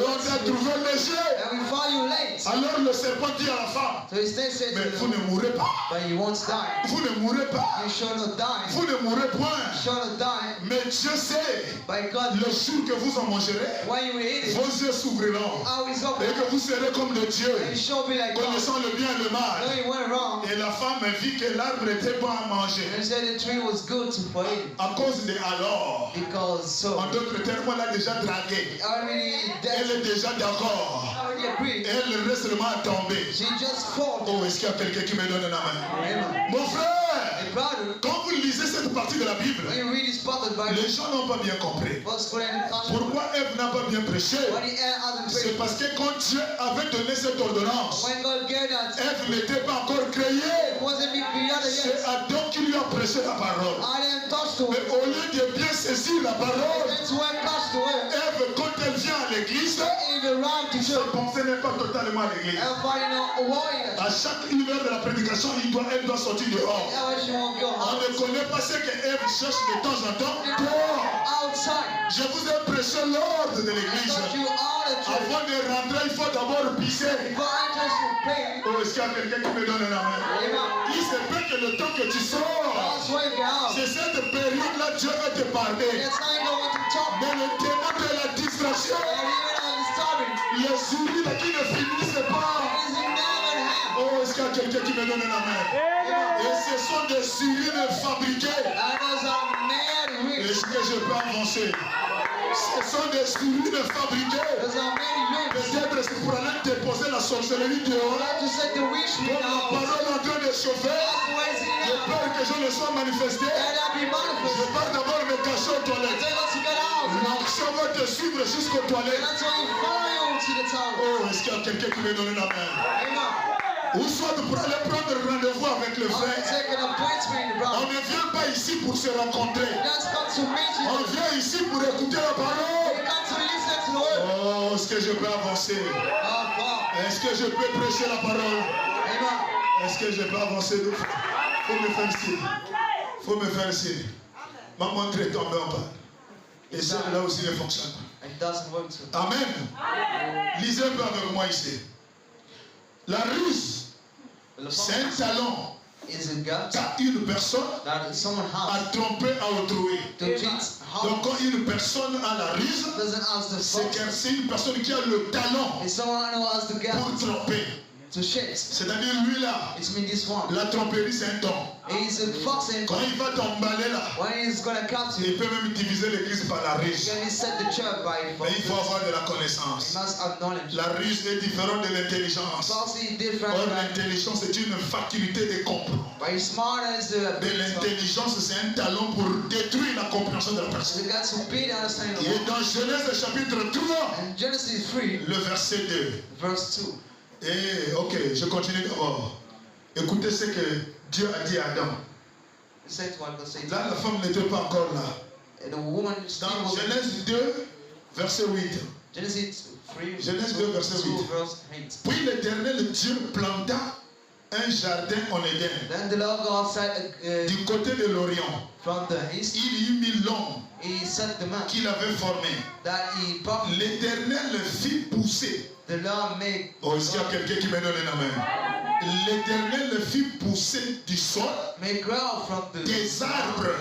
on t'a trouvé léger. and we found you late. Alors le serpent dit à la femme, So he said mais to vous them, ne mourrez pas. but you won't die. Vous ne mourrez pas. You shall not die. Vous ne mourrez You point. shall not die. Mais Dieu sait, By God, le jour que vous en mangerez, when you eat it, vos yeux s'ouvriront. how is Et open. que vous serez comme de Dieu, And you shall be like God. connaissant le bien et le No, mal. you went wrong. Et la femme vit que l'arbre était bon à manger. And he said the tree was good to for eat. À cause de alors. Because so En d'autres termes, elle a déjà dragué. already Elle dead. est déjà d'accord. Already agreed. Elle reste seulement à tomber. She just fought. Oh, est-ce qu'il y a quelqu'un qui me donne la main? Amen. Mon frère, brother, Quand vous lisez cette partie de la Bible, when you read this part of the Bible, les gens n'ont pas bien compris. what's going on in the country? Pourquoi Ève n'a pas bien prêché? When the air hasn't C'est prayed, parce que quand Dieu avait donné cette ordonnance, when God gave that, Ève n'était pas encore créée. it wasn't being created C'est yet. Adam qui lui a prêché la parole. I didn't touch the Mais word. au lieu de bien saisir la parole, That's when touch the word. Ève, quand elle vient à l'église, In the round to sa church, pensée n'est pas totalement à l'église. everybody know a warrior. À chaque heure de la prédication, elle doit sortir dehors. That's why she won't go On ne out. connaît pas ce que Ève cherche de temps en temps dehors. Outside. Je vous ai prêché l'ordre de I l'église. thought you out of church. Avant de rentrer, il faut d'abord pisser. Before I just pray, Oh, est-ce qu'il y a quelqu'un qui me donne la main? amen. Il se peut que le temps que tu sors, That's why you get out. c'est cette période-là, Dieu va te parler. That's how you know what to talk. Mais le démon de la distraction, And even on disturbing, les souris là qui ne finissent pas. is in never have. Oh, est-ce qu'il y a quelqu'un qui me donne la main? Et ce sont des urines fabriquées. And those are mad rich. Est-ce que je peux avancer? Ce sont des urines fabriquées. Those are many rich. Peut-être c'est pour aller déposer la sorcellerie dehors. To set the wish me Comme la now. parole est en train de chauffer. That's why it's in J'ai now. peur que je ne sois manifesté. And I'll be Je manifest. pars d'abord me cacher aux toilettes. Tell us to get out. L'action va te suivre jusqu'aux toilettes. That's why you follow you to the tower. Oh, est-ce qu'il y a quelqu'un qui me donne la main? Amen. Ou soit pour aller prendre rendez-vous avec le I'm frère. taking an appointment, On brother. ne vient pas ici pour se rencontrer. Let's come to meet On you. vient ici pour écouter la We parole. come to listen to the word. Oh, est-ce que je peux avancer? Oh, God. Est-ce que je peux prêcher la parole? Amen. Est-ce que je peux avancer? Faut me faire signe. Faut me faire signe. Ma montre est tombée en bas. Et celle-là aussi ne fonctionne pas. It doesn't work too. Amen. Lisez un peu avec moi ici. La ruse, The c'est un talent is it God qu'a une personne that someone à has tromper à autrui. to cheat? How Donc quand une personne a la ruse, doesn't ask the c'est fuck? c'est une personne qui a le talent It's someone who has the pour God tromper. to shit. C'est-à-dire lui là, It's me this one. la tromperie c'est un don. He's a foxing. Quand il va t'emballer là, When he's gonna capture you, il peut même diviser l'église par la ruse. can he set the church by Mais il faut avoir de la He connaissance. must acknowledge. La ruse est différente de l'intelligence. Falsely different, Or right? l'intelligence est une faculté de comprendre. But he's smart as the Mais l'intelligence c'est un talent pour détruire la compréhension de la personne. the God to be the understanding of Et the world. dans Genèse chapitre 3, And Genesis 3, le verset 2. verse 2. Et ok, je continue d'abord. Écoutez ce que Dieu a dit à Adam. The second one, verse 8. Là, la femme n'était pas encore là. And the woman still Dans was Genèse 2, verset 8. Genesis 3, Genèse 2, verset 8. verse 8. Puis l'Éternel Dieu planta un jardin en Éden, Then the Lord God said, du côté de l'Orient. from the east, Il y mit l'homme he set the man qu'il avait formé. that he brought. L'Éternel fit pousser. The Lord made Oh, est-ce qu'il y a quelqu'un qui me donne la main? L'Éternel fit pousser du sol make grow from the des arbres.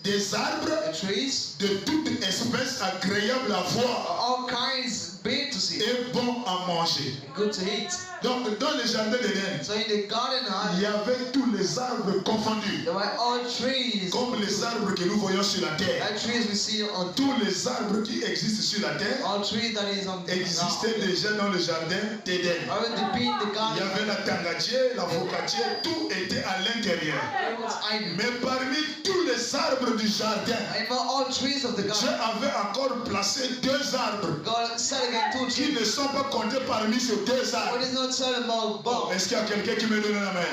Des arbres the trees, de toute espèce agréable à voir all kinds big to see, et bon à manger. good to eat. Donc dans le jardin d'Éden, So in the garden, il y avait tous les arbres confondus, there were all trees, comme les arbres que nous voyons sur la terre. like trees we see on Tous les arbres qui existent sur la terre all trees that is on the existaient déjà dans le jardin d'Éden. already be in the Il y garden. avait la tangatier, la focatier, tout était à l'intérieur. It was hiding. Mais parmi tous les arbres du jardin, And for all trees of the Dieu garden, avait encore placé deux arbres God said again two qui trees. ne sont pas comptés parmi ces deux What arbres. is not said about both? Est-ce qu'il y a quelqu'un qui me donne la main?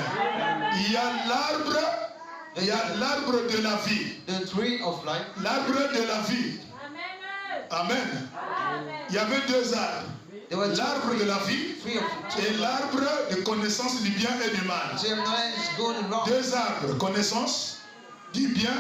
Il y a l'arbre de la vie. The tree of life, L'arbre de la vie. Amen. Il y avait deux arbres. there were L'arbre de la vie tree of et l'arbre de connaissance du bien et du mal. tree of knowledge, good and wrong, Deux arbres, connaissance du bien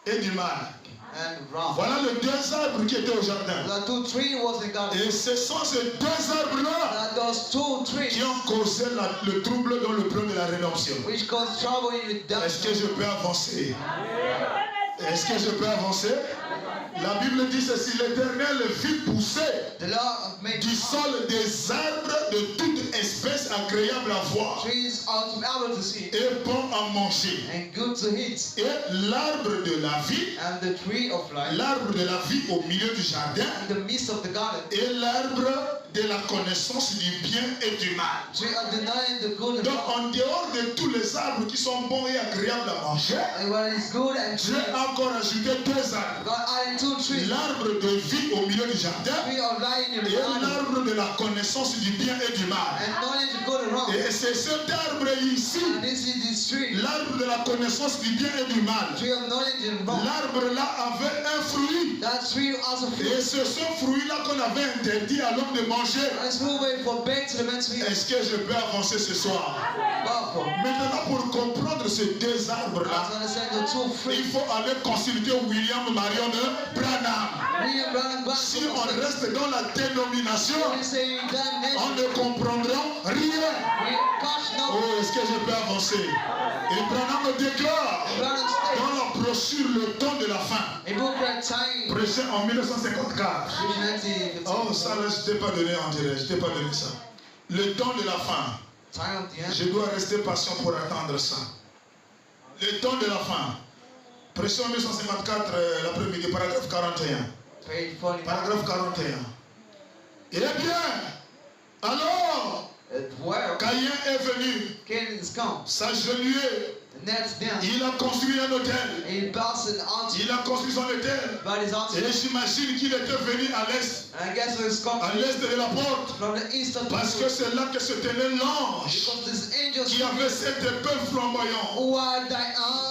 et du mal. and wrong. Voilà les deux arbres qui étaient au jardin. The two trees was in garden. Et ce sont ces deux arbres-là And those two qui trees ont causé le trouble dans le plan de la rédemption. which cause trouble in Est-ce que redemption. je peux avancer? Est-ce que je peux avancer? La Bible dit ceci, l'Éternel fit pousser The Lord made du sol des arbres de toute espèce agréable à voir trees are to be able to see et bon à manger. and good to eat. Et l'arbre de la vie, And the tree of life l'arbre de la vie au milieu du jardin in the midst of the garden, et l'arbre de la connaissance du bien et du mal. Tree of the knowledge, the good and Donc wrong. en dehors de tous les arbres qui sont bons et agréables à manger, And what is good and j'ai true. encore ajouté 2 arbres. God added 2 trees. L'arbre de vie au milieu du jardin Tree of life in the et garden. l'arbre de la connaissance du bien et du mal. And knowledge of good and wrong. Et c'est cet arbre ici, And this is this tree. l'arbre de la connaissance du bien et du mal. Tree of knowledge and wrong. L'arbre là avait un fruit. That tree also fruit. Et c'est ce fruit-là qu'on avait interdit à l'homme de manger. And it's moving from bed to the man to eat. Est-ce que je peux avancer ce soir? Powerful. Maintenant, pour comprendre ces 2 arbres-là, To understand the 2 il fruit. faut aller consulter William Marion Branham. William Branham Branham. Si on reste dans la dénomination, We say on damnation. ne comprendra rien. We catch no. Oh, est-ce que je peux avancer? Et Branham déclare Branham states. dans la brochure Le temps de la fin, A book that time. prêché en 1954. Christianity. Oh, ça là, je t'ai pas donné en direct, je t'ai pas donné ça. Le temps de la fin. Time of the end. Je dois rester patient pour attendre ça. Le temps de la fin. Prêché en 1954, l'après-midi, paragraphe 41. Page 49. Paragraphe 41. Eh bien, alors, Where Caïn est venu Cain is come. s'agenouiller. Next down. Il a construit un hôtel. He built an altar. Il a construit son hôtel. But his altar. Et j'imagine qu'il était venu à l'est, And I guess it's come à l'est de la porte. from the east of Parce que c'est là que se tenait l'ange because this angel qui avait cette épée flamboyante. who are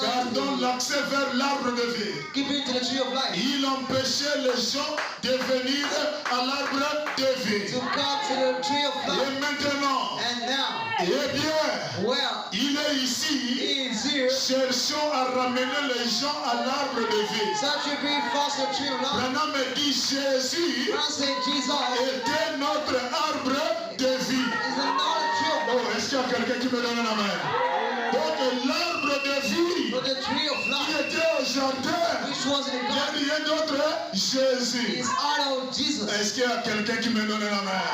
Gardant l'accès vers l'arbre de vie. keeping to the tree of life. Il empêchait les gens de venir à l'arbre de vie. To come to the tree of life. Et maintenant, And now, eh bien, well, il est ici. he is here. Cherchons à ramener les gens à l'arbre de vie. Such a be false the tree of life. Branham me dit Jésus I say Jesus était notre arbre de vie. is another tree of life. Oh, est-ce qu'il y a quelqu'un qui me donne la main? Donc l'arbre de vie But the tree of qui life, était au jardin, which was in the il n'y a garden, rien d'autre, Jésus. is out of Jesus. Est-ce qu'il y a quelqu'un qui me donne la main?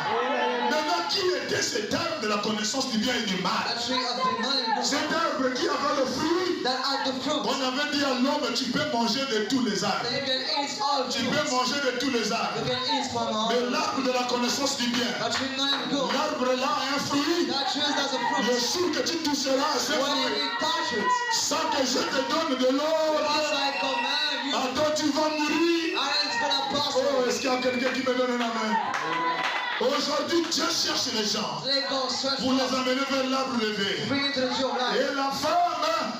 Maintenant, qui était cet arbre de la connaissance du bien et du mal? The tree of the knowledge Cet arbre qui avait le fruit. that had the fruit. On avait dit à l'homme, tu peux manger de tous les arbres. That you can eat all Tu fruits. peux manger de tous les You arbres. can eat from all. Mais l'arbre de la connaissance du bien, That tree knowledge good. l'arbre là a un fruit. That tree has a Le fruit. jour que tu toucheras à ce When fruit, you touch it, sans que je te donne de l'eau, once I command you, attends, tu vas mourir. and it's gonna pass Oh, away. est-ce qu'il y a quelqu'un qui me donne la main? Aujourd'hui, Dieu cherche les gens They go search pour les amener vers l'arbre de vie. bring it to the tree of life. Et la femme,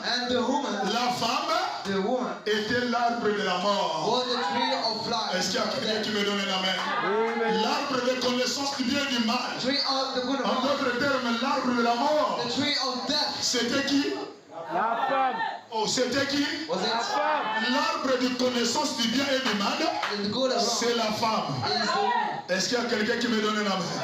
And the woman était l'arbre de la mort. was the tree of life. Est-ce qu'il y a quelqu'un qui me donne la main? L'arbre de connaissance du bien et du mal. Tree of the good and En wrong. d'autres termes, l'arbre de la mort. The tree of death. C'était qui? La femme. Oh, c'était qui? Was it? L'arbre de connaissance du bien et du mal, And the good and wrong c'est la femme. is the woman. Est-ce qu'il y a quelqu'un qui me donne la main?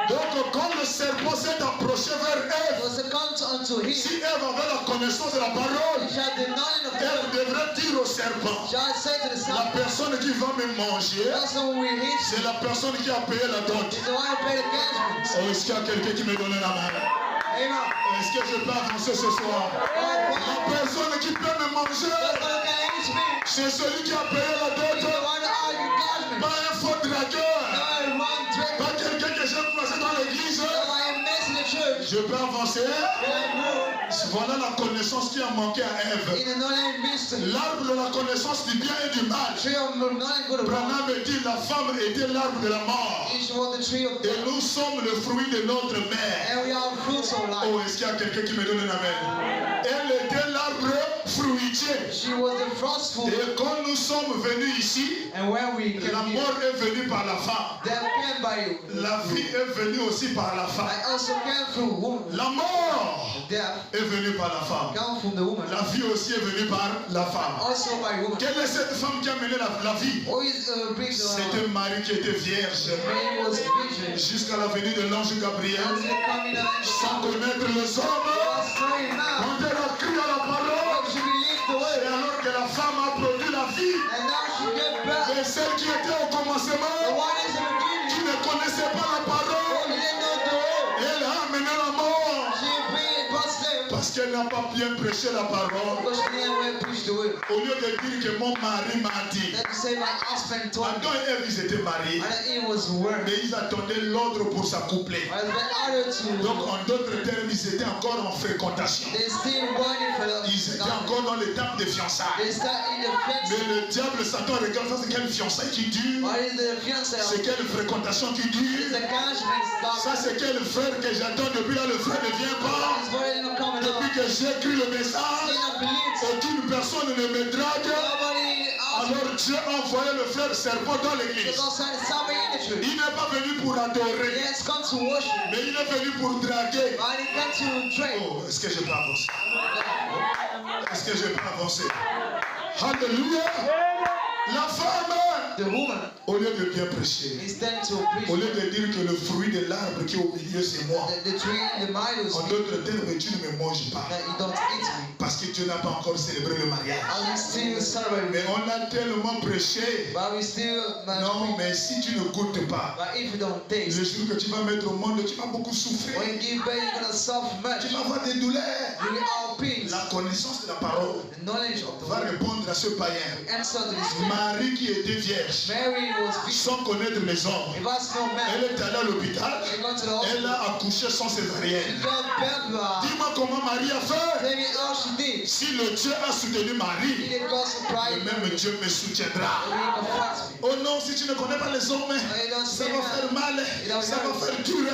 Donc, quand le serpent s'est approché vers Ève, Was it come unto him? si Ève avait la connaissance de la parole, He shall deny of the Ève devrait dire au serpent, shall say to the la son, personne qui va me manger, person we hit c'est la personne qui a payé la dot. is the one who paid the judgment. Oh, est-ce qu'il y a quelqu'un qui me donne la main? Amen. Est-ce que je peux avancer ce soir? La personne qui peut me manger, That's what can eat me. c'est celui qui a payé la dot. He's the one who had the judgment. Pas un faux dragueur. No wrong trick. Pas quelqu'un que j'ai croisé dans l'église. No one mess in the church. Je peux avancer. And Voilà la connaissance qui a manqué à Ève. in the knowledge mystery. L'arbre de la connaissance du bien et du mal. Tree of knowledge good and wrong. Branham dit la femme était l'arbre de la mort. Each was the tree of Et death. nous sommes le fruit de notre mère. And we are fruits of life. Oh, est-ce qu'il y a quelqu'un qui me donne un amen? Elle était l'arbre fruitier. She was the first fruit. Et quand nous sommes venus ici, And when we la came here, mort est venue par la femme. death came by you. La vie est venue aussi par la femme. I also came through woman. La mort Death est venue par la femme. come from the woman. La vie aussi est venue par la femme. Also by woman. Quelle est cette femme qui a mené la vie? Always bring C'était the Marie qui était vierge man was vision. jusqu'à la venue de l'ange Gabriel, Until the coming of sans connaître les hommes. was slain now. Quand elle a crié à la parole, She believed the et word. alors que la femme a produit la vie, And now she get back. et celle qui était au The commencement, one is in the qui beginning. ne connaissait pas la Oh, parole, he didn't know the word. elle a amené la mort. She bring it past them. Parce Parce qu'elle n'a pas bien prêché la parole. Because she didn't well preach the word. Au lieu de dire que mon mari m'a dit. Then to say my husband told me. Adam et Ève, ils étaient mariés. And it was the word. Mais ils attendaient l'ordre pour s'accoupler. I was very honored to. Donc en d'autres termes, ils étaient encore en fréquentation. They still waiting for the. Ils étaient encore dans l'étape de fiançailles. They start in the Mais fiance. le diable, Satan regarde ça, c'est quelle fiançaille qui dure. What is the fiance? C'est quelle fréquentation qui It's dure. the engagement start. Ça c'est quel frère que j'attends depuis là, le frère ne vient pas. It's already not coming up. Depuis que j'écris le message, They don't believe. aucune personne ne me drague. Nobody asked. Alors Dieu a envoyé le frère serpent dans l'église. Because I somebody in the church. Il n'est pas venu pour adorer, He has come to worship. mais il est venu pour draguer. But he come to trade. Oh, est-ce que je peux avancer? Est-ce que je peux avancer? Alléluia! La femme, The woman au lieu de bien prêcher, is then to preach. au lieu de dire que le fruit de l'arbre qui est au milieu c'est moi, The tree in the middle is en me. d'autres termes, tu ne me manges pas. That you don't eat me. Parce que Dieu n'a pas encore célébré le mariage. And we still celebrate. Mais on a tellement prêché. But we still Non, mais si tu ne goûtes pas, But if you don't le taste, jour que tu vas mettre au monde, tu vas beaucoup souffrir. when you give birth, you're gonna suffer much. Tu vas avoir des douleurs. You will all peace. La connaissance de la parole The knowledge of the va word. répondre à ce païen. Answer to this. Marie qui était vierge, Mary was victim. sans connaître les hommes, If us no elle man, est allée à l'hôpital, she gone to the elle hospital. a accouché sans She césarienne. got birth. Dis-moi comment Marie a fait. Tell me how she did. Si le Dieu a soutenu He Marie, didn't go surprise. le même Dieu me soutiendra. We can fight me. Oh non, si tu ne connais pas les hommes, ça va faire mal, ça va faire dur.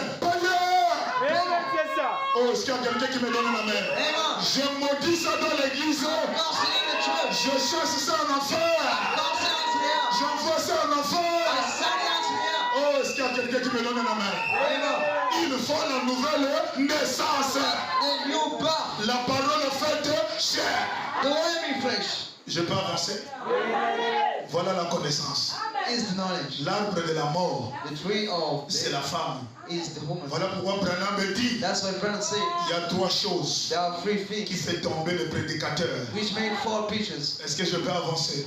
Oh, est-ce qu'il y a quelqu'un qui me donne la main? Amen. Je maudis ça dans l'église. Gossip in the church. Je chasse ça en enfer. Gossip unto hell. J'envoie ça en I enfer. send it unto hell. Oh, est-ce qu'il y a quelqu'un qui me donne la main? Amen. Il faut la nouvelle naissance. The new birth. La parole faite chair. The word in flesh Je peux avancer? Voilà la connaissance. is the knowledge. L'arbre de la mort, The tree of c'est la femme. is the woman. Voilà pourquoi Branham me dit, That's why Brandon said il y a trois choses there are three qui things fait tomber le prédicateur. which made four preachers. Est-ce que je peux avancer?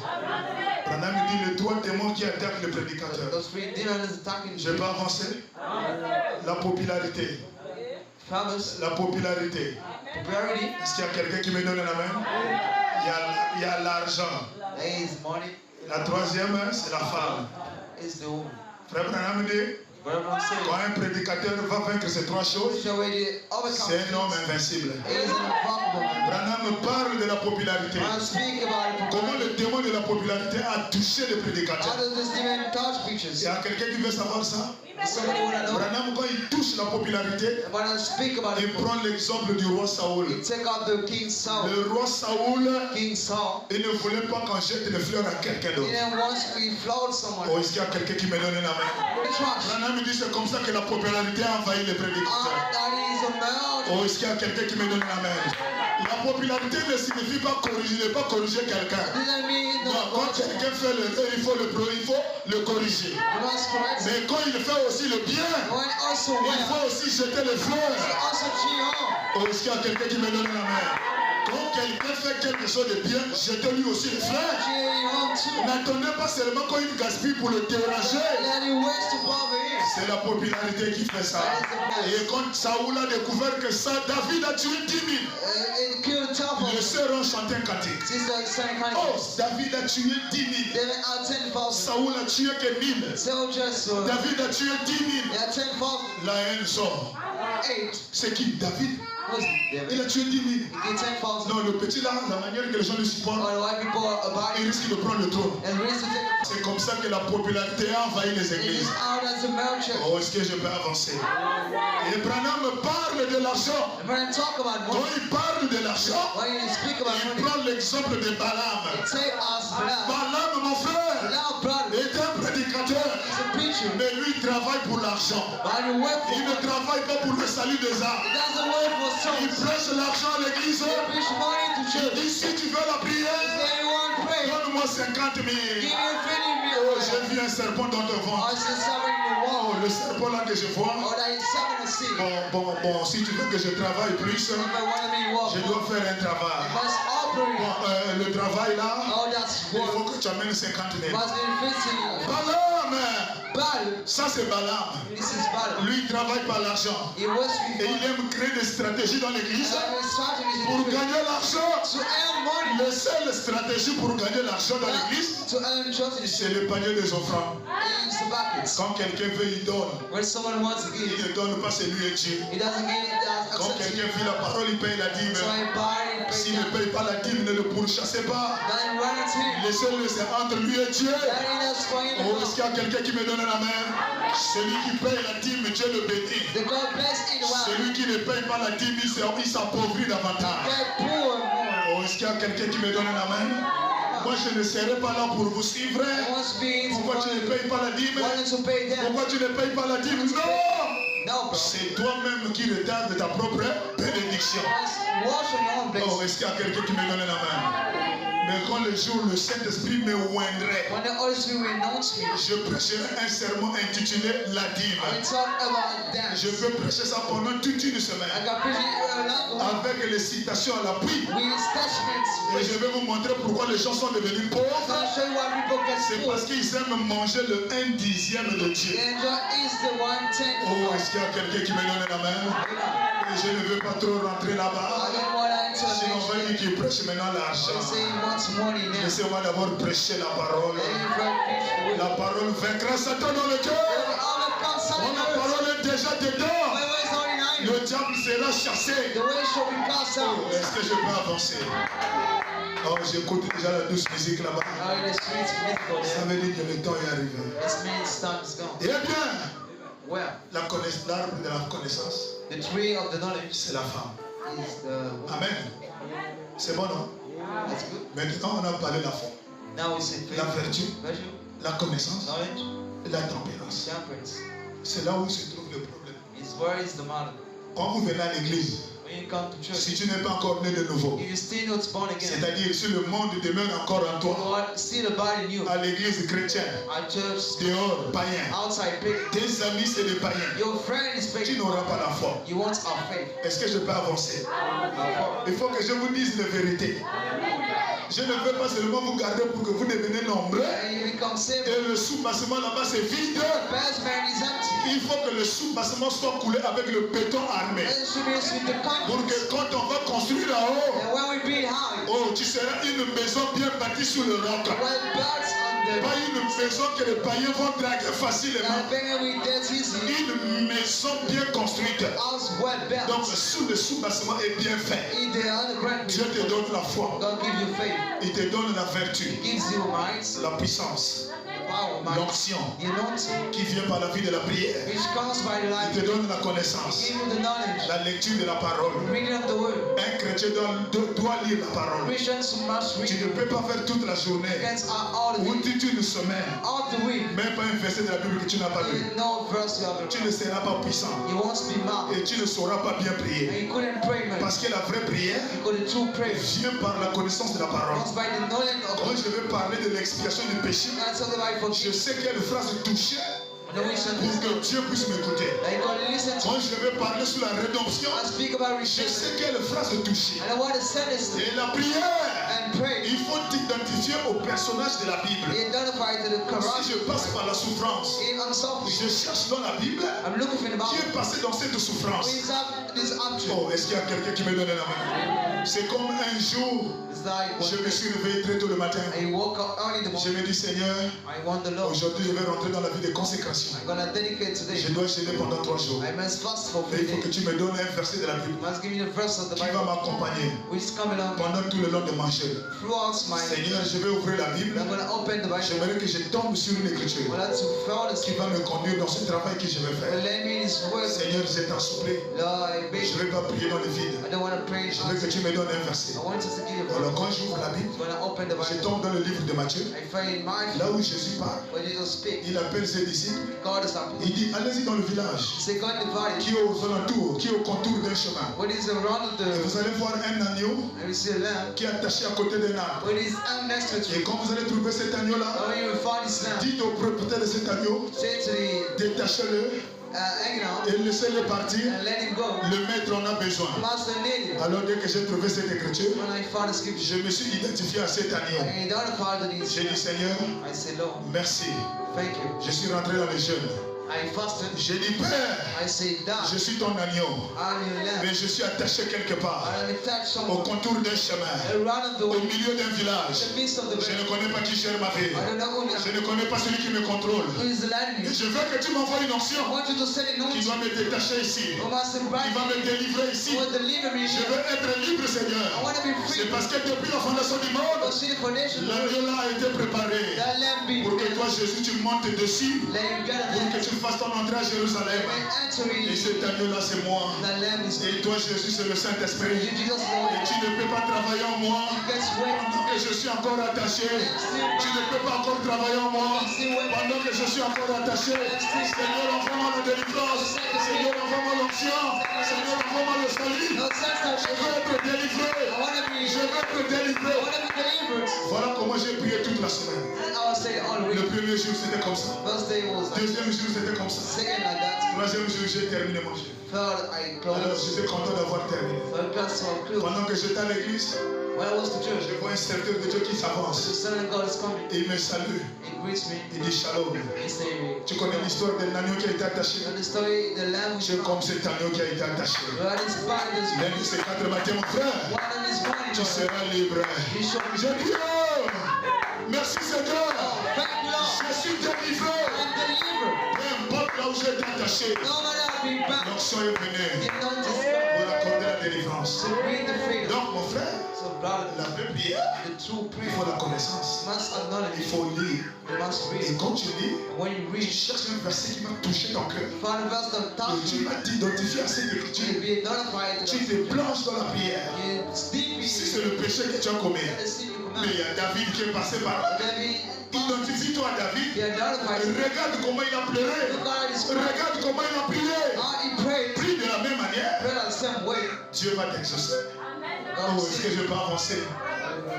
Branham me dit les trois démons qui attaquent le prédicateur. Those three demons attacking Je peux avancer? La popularité. famous La popularité. popularity. Est-ce qu'il y a quelqu'un qui me donne la main? Il y a l'argent. There is money. La troisième, c'est la femme. Is the woman. Frère Branham dit, Brandon quand said un prédicateur va vaincre ces trois choses, which already c'est un homme overcome invincible. is an invincible man. Branham parle de la popularité. I speak about it. Comment le démon de la popularité a touché le How prédicateur. does this demon touch Il preachers? y a quelqu'un qui veut savoir ça? Somebody wanna know? Branham, quand il touche la popularité, When I speak about il it, prend l'exemple du roi Saoul. you take out the King Saul. Le roi Saoul, King Saul. il ne voulait pas qu'on jette les fleurs à quelqu'un He d'autre. didn't want to be flawed someone. Oh, est-ce qu'il y a quelqu'un qui me donne la main? Trash. Branham dit c'est comme ça que la popularité a envahi les prédicateurs. That is a mouth. Oh, est-ce qu'il y a quelqu'un qui me donne la main? La popularité ne signifie pas corriger quelqu'un. Didn't mean Non, quand quelqu'un fait l'erreur, il faut le corriger. You must correct. Mais quand il fait aussi le bien, When also il well, faut aussi jeter les fleurs. also cheer on. Oh, est-ce qu'il y a quelqu'un qui me donne la main? Quand quelqu'un fait quelque chose de bien, jetez-lui aussi les fleurs. Cheer on too. N'attendez pas seulement quand il gaspille pour le déranger. Let it waste to bother him. C'est la popularité qui fait ça. Et quand Saoul a découvert que ça, David a tué 10 000. It killed top of Les sœurs ont chanté un cantique. Sister Saint Oh, Honey. David a tué 10 000. David had 10,000 Saoul a tué que 1000. soldiers. David a tué 10 000. They had 10,000. La haine sort. 8. C'est qui? David. Was David? Il a tué 10 000. He did 10,000. Non, le petit là, la manière que les gens le supportent, Or the white people about il it. risque de prendre le trône. And raised to take C'est comme ça que la popularité a envahi les it is églises. out as a male church. Oh, est-ce que je peux avancer? Et Branham parle de l'argent. And when I talk about Quand money, il parle de l'argent, when you speak about il money, prend l'exemple de Balaam. take us blood. Balaam, mon frère, Now, brother, est un prédicateur, he's a preacher. mais lui il travaille pour l'argent. But you work for Il ne travaille pas pour le salut des âmes. He doesn't work for Il souls. prêche l'argent à l'église. He preach money to Il church. dit si tu veux la prière, Say you want to pray. donne-moi 50 000. Give me a feeding Oh, meal. j'ai vu un serpent dans ton I ventre. see someone in the Oh, wall. le serpent là que je vois. Or that is someone to see. Bon, si tu veux que je travaille plus, If I want to be walk, je dois faire un travail. you must operate. Bon, le travail là, Oh, that's il faut work. que tu amènes 50 000. Must be fixing you. Balaam Balaam. Ça c'est Balaam. This is Balaam. Lui il travaille par l'argent. He was Et il aime créer des stratégies dans l'église pour gagner l'argent. to earn money. La seule stratégie pour gagner l'argent dans l'église, To earn trust in the c'est le panier des offrandes. is the buckets. Quand quelqu'un veut, il donne. When someone wants to Il give, ne donne pas, c'est lui et Dieu. he doesn't give it as Quand accepts quelqu'un it. vit la parole, il paye la dîme. So he buy it, S'il pay ne down. paye pas la dîme, ne le pourchassez pas. Then run it to him. Le seul, c'est entre lui et Dieu. That is for him. Oh, est-ce qu'il y a quelqu'un qui me donne la main? Celui qui paye la dîme, Dieu le bénit. The God bless in well. Celui qui ne paye pas la dîme, il s'appauvrit davantage. Get poor more. Oh, est-ce qu'il y a quelqu'un qui me donne la main? Moi, je ne serai pas là pour vous suivre. He wants to be Pourquoi tu ne payes pas la dîme? wanting to pay them. Pourquoi tu ne payes pas la dîme? Non! No, bro. C'est toi-même qui retarde ta propre bénédiction. Wash on your own place. Oh, est-ce qu'il y a quelqu'un qui me donne la main? Mais quand le jour le Saint-Esprit me oindrait, When the Holy Spirit renounce me, je prêcherai un sermon intitulé La dîme. we talk about that. Je veux prêcher ça pendant toute une I semaine can preach it avec les citations à l'appui. with statements. Et je vais vous montrer pourquoi les gens sont devenus I'm pauvres. going to show you why people get C'est poor. parce qu'ils aiment manger le 1/10 de Dieu. Angel is the 1/10 Oh, of est-ce qu'il y a quelqu'un qui me donne la main? God. Et je ne veux pas trop rentrer I là-bas. don't want to enter Sinon, on va the dire qu'il prêche maintenant l'argent. They say he wants money now. Laissez-moi d'abord prêcher la parole. Then you try to preach the word. La parole vaincra Satan dans le cœur. La parole est déjà dedans. Le diable sera chassé. The way shall be cast Oh, out. est-ce que je peux avancer? Oh, j'écoute déjà la douce musique là-bas. Now in the streets, mythical Ça there. veut dire que le temps est arrivé. This means time is gone. Eh bien, Well, l'arbre de la connaissance, the tree of the knowledge c'est la femme. is the woman. Amen. C'est bon, non? That's good. Maintenant, on a parlé de la forme, Now we say la faith, vertu, virtue, la connaissance knowledge, et la tempérance. temperance. C'est là où se trouve le problème. Is where is the matter? Quand vous venez à l'église, When you come to church, si tu n'es pas encore né de nouveau, if you're still not born again, c'est-à-dire si le monde demeure encore en toi, God still abide in you. à l'église chrétienne, Our church, dehors, païen, outside pagan. tes amis c'est des païens, Your friend is tu pagan. n'auras pas la foi. You want our faith. Est-ce que je peux avancer? Our Il faut que je vous dise la vérité. Je ne veux pas seulement vous garder pour que vous deveniez nombreux. and you become saved. Et le sous-bassement là-bas c'est vide. The best man is empty. Il faut que le sous-bassement soit coulé avec le béton armé. And it should be with the Pour concrete. que quand on va construire là-haut, And when we build high, oh, tu seras une maison bien bâtie sur le roc. well built on Pas une maison que les païens vont draguer facilement. the pagan with that easy. Une maison bien construite. House well Donc built. sous le sous-bassement est bien fait. In the underground, Dieu te donne la foi. God give you faith. Il te donne la vertu, He gives you minds, la puissance, power, minds, l'onction the anointing, qui vient par la vie de la prière. which comes by the Il life. te donne la He connaissance, gives you the knowledge, la lecture de la parole. reading of the word. Un chrétien doit lire la parole. Christians must Tu ne read peux pas faire toute la journée against all the ou week. toute une semaine, All the week. même pas un verset de la Bible que tu n'as pas lu. No verse you have Tu ne seras pas puissant You want to be mad. et tu ne sauras pas bien And prier. you couldn't pray, man. Parce que la vraie prière Because the true prayer vient par la connaissance de la parole. comes by the knowledge of Quand God. je vais parler de l'expiation du péché, And so that I je forgive. sais quelle phrase toucher And we should pour que Dieu puisse m'écouter. that you can listen to Quand je vais parler sur la rédemption, and speak about je redemption. sais quelle phrase toucher. And I want to send this Et la prière, and pray. il faut t'identifier au personnage de la Bible. Identify to the Si corrupt. je passe par la souffrance, If I'm suffering, je cherche dans la Bible I'm looking for the qui Bible. est passé dans cette souffrance. Please have this option. Oh, est-ce qu'il y a quelqu'un qui me donne la main? C'est comme un jour, It's like je me when suis réveillé très tôt le matin. I woke up early in the Je morning. me dis, Seigneur, I want the Lord. aujourd'hui je vais rentrer dans la vie de consécration. I'm gonna dedicate Je today. dois jeûner pendant 3 jours. I must fast for Mais 3 il faut que days. tu me donnes un verset de la Bible I must give you the verse of the qui va Bible m'accompagner which is coming on pendant tout le long de ma chaîne. throughout my. Seigneur, je vais ouvrir la Bible. I'm gonna open the Bible. J'aimerais que je tombe sur une écriture I want to follow the qui va me conduire dans ce travail que je vais faire. Let me His word. Seigneur, je t'en supplie. Lord, I beg Je ne you. vais pas prier dans le vide. I don't want to pray. Je veux que tu me donnes un verset. I want you to give you a Alors verse. quand j'ouvre la Bible, When I open the je Bible, tombe dans le livre de Matthieu, I find in Mark là où Jésus parle. when Jesus speaks, Il appelle ses disciples. God is up. Il dit, allez-y dans le village Say God divided. qui est aux alentours, qui est au contour d'un chemin. When he's around Et the vous allez voir un agneau and we see a lamb. qui est attaché à côté d'un arbre. When he's next to a Et tree. quand vous allez trouver cet agneau-là, And when you find his lamb, dites au propriétaire de cet agneau, say to the détachez-le hanging out et laissez-le partir. and let him go. Le maître en a besoin. Master need him. Alors dès que j'ai trouvé cette écriture, When I found the scripture, je me suis identifié à cet agneau. I identified that he's. J'ai dit, Seigneur, I say, Lord, merci Thank you. Je suis rentré dans les jeûnes. I fasted. J'ai dit, Père, I say, Dad, je suis ton agneau, I'm your lamb. mais je suis attaché quelque part, I am attached au somewhere. contour d'un chemin, Around the au way. milieu d'un In village. the midst of the Je ne way. connais pas qui gère ma vie. I don't know who Je ne connais pas celui qui me contrôle. is the land. Et je veux que tu m'envoies une onction I want you to send it qui known doit me détacher ici, who must qui invite va me délivrer ici. who will deliver me Je here. veux être libre, I Seigneur. want to be C'est free. parce que depuis la fondation du monde, Because see the foundation of the world, l'agneau là a été préparé that lamb be pour que built. toi, Jésus, tu montes dessus, Let him get pour que a tu fasses ton entrée à Jérusalem. When entering, Et cet agneau-là, c'est moi. the lamb is Et toi, Jésus, c'est le Saint-Esprit. you, Jesus, Et Lord. tu ne peux pas travailler en moi You get sweat. pendant que je suis encore attaché. Tu ne peux pas encore travailler en moi pendant que je suis encore attaché. Seigneur, envoie-moi la délivrance. Seigneur, envoie-moi l'onction. Seigneur, envoie-moi le salut. No sense of Je veux être délivré. I want to be, Je veux être délivré. I want to be delivered. Voilà comment j'ai prié toute la semaine. And I will say all Le week. premier jour, c'était comme ça. First day was like, Deuxième jour, c'était comme ça. second like that. Troisième jour, j'ai terminé mon jeûne. Third, I Alors, closed. j'étais content d'avoir terminé. Third class was closed. Pendant que j'étais à l'église, When I was to church, je vois un serviteur de Dieu qui the s'avance. Son of God is coming. Et il me salue. He greets me. Il dit shalom. He say, Tu connais l'histoire d'un agneau qui a été attaché? and the story, the lamb C'est which comme cet agneau qui a été attaché. God is bind this L'un de ces quatre matins, mon frère, one of his body. tu seras libre. He showed me. Je dis, oh, merci Seigneur. Thank you, Lord. Je suis délivré. I'm delivered. Peu importe là où j'ai été attaché, No matter how big back, l'onction est venue you know this. pour accorder la délivrance. To bring the freedom. Donc, mon frère, So, brother, la vraie prière, the true il prayer faut la connaissance. must acknowledge. Il faut lire. You must Et read. quand tu lis, And when you tu read, cherches un verset qui va toucher ton cœur. find a verse that Et touches tu you. vas t'identifier à cette You écriture. be notified. Tu te plonges dans la prière. You deep Si c'est le péché que tu as commis, the sin you mais il y command. a David qui est passé par là. Maybe Identifie-toi à David. you are notified. Regarde comment il a pleuré. Look at his prayer. Regarde comment il a prié. How he prayed. Prie de la même manière. Pray the same way. Dieu va t'exaucer. God Oh, will est-ce que je peux avancer?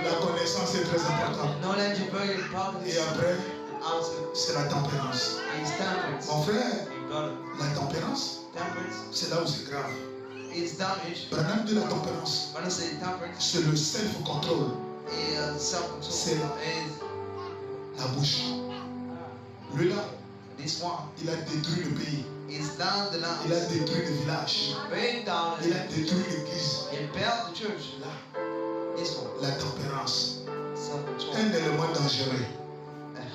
La connaissance est très importante. knowledge is very important. Et après, Answer c'est la tempérance. is temperance. Mon frère, Brother, la tempérance, temperance c'est là où c'est grave. is damage. Branham dit la tempérance, When I say temperance, c'est le self-control, is self-control. C'est là. Is la bouche. Lui là, this one. il a détruit le pays. Is down the Il a land. détruit le village. Bring down Il a the détruit l'église. He built the church. Là, This one. la tempérance, Self-control. un élément dangereux.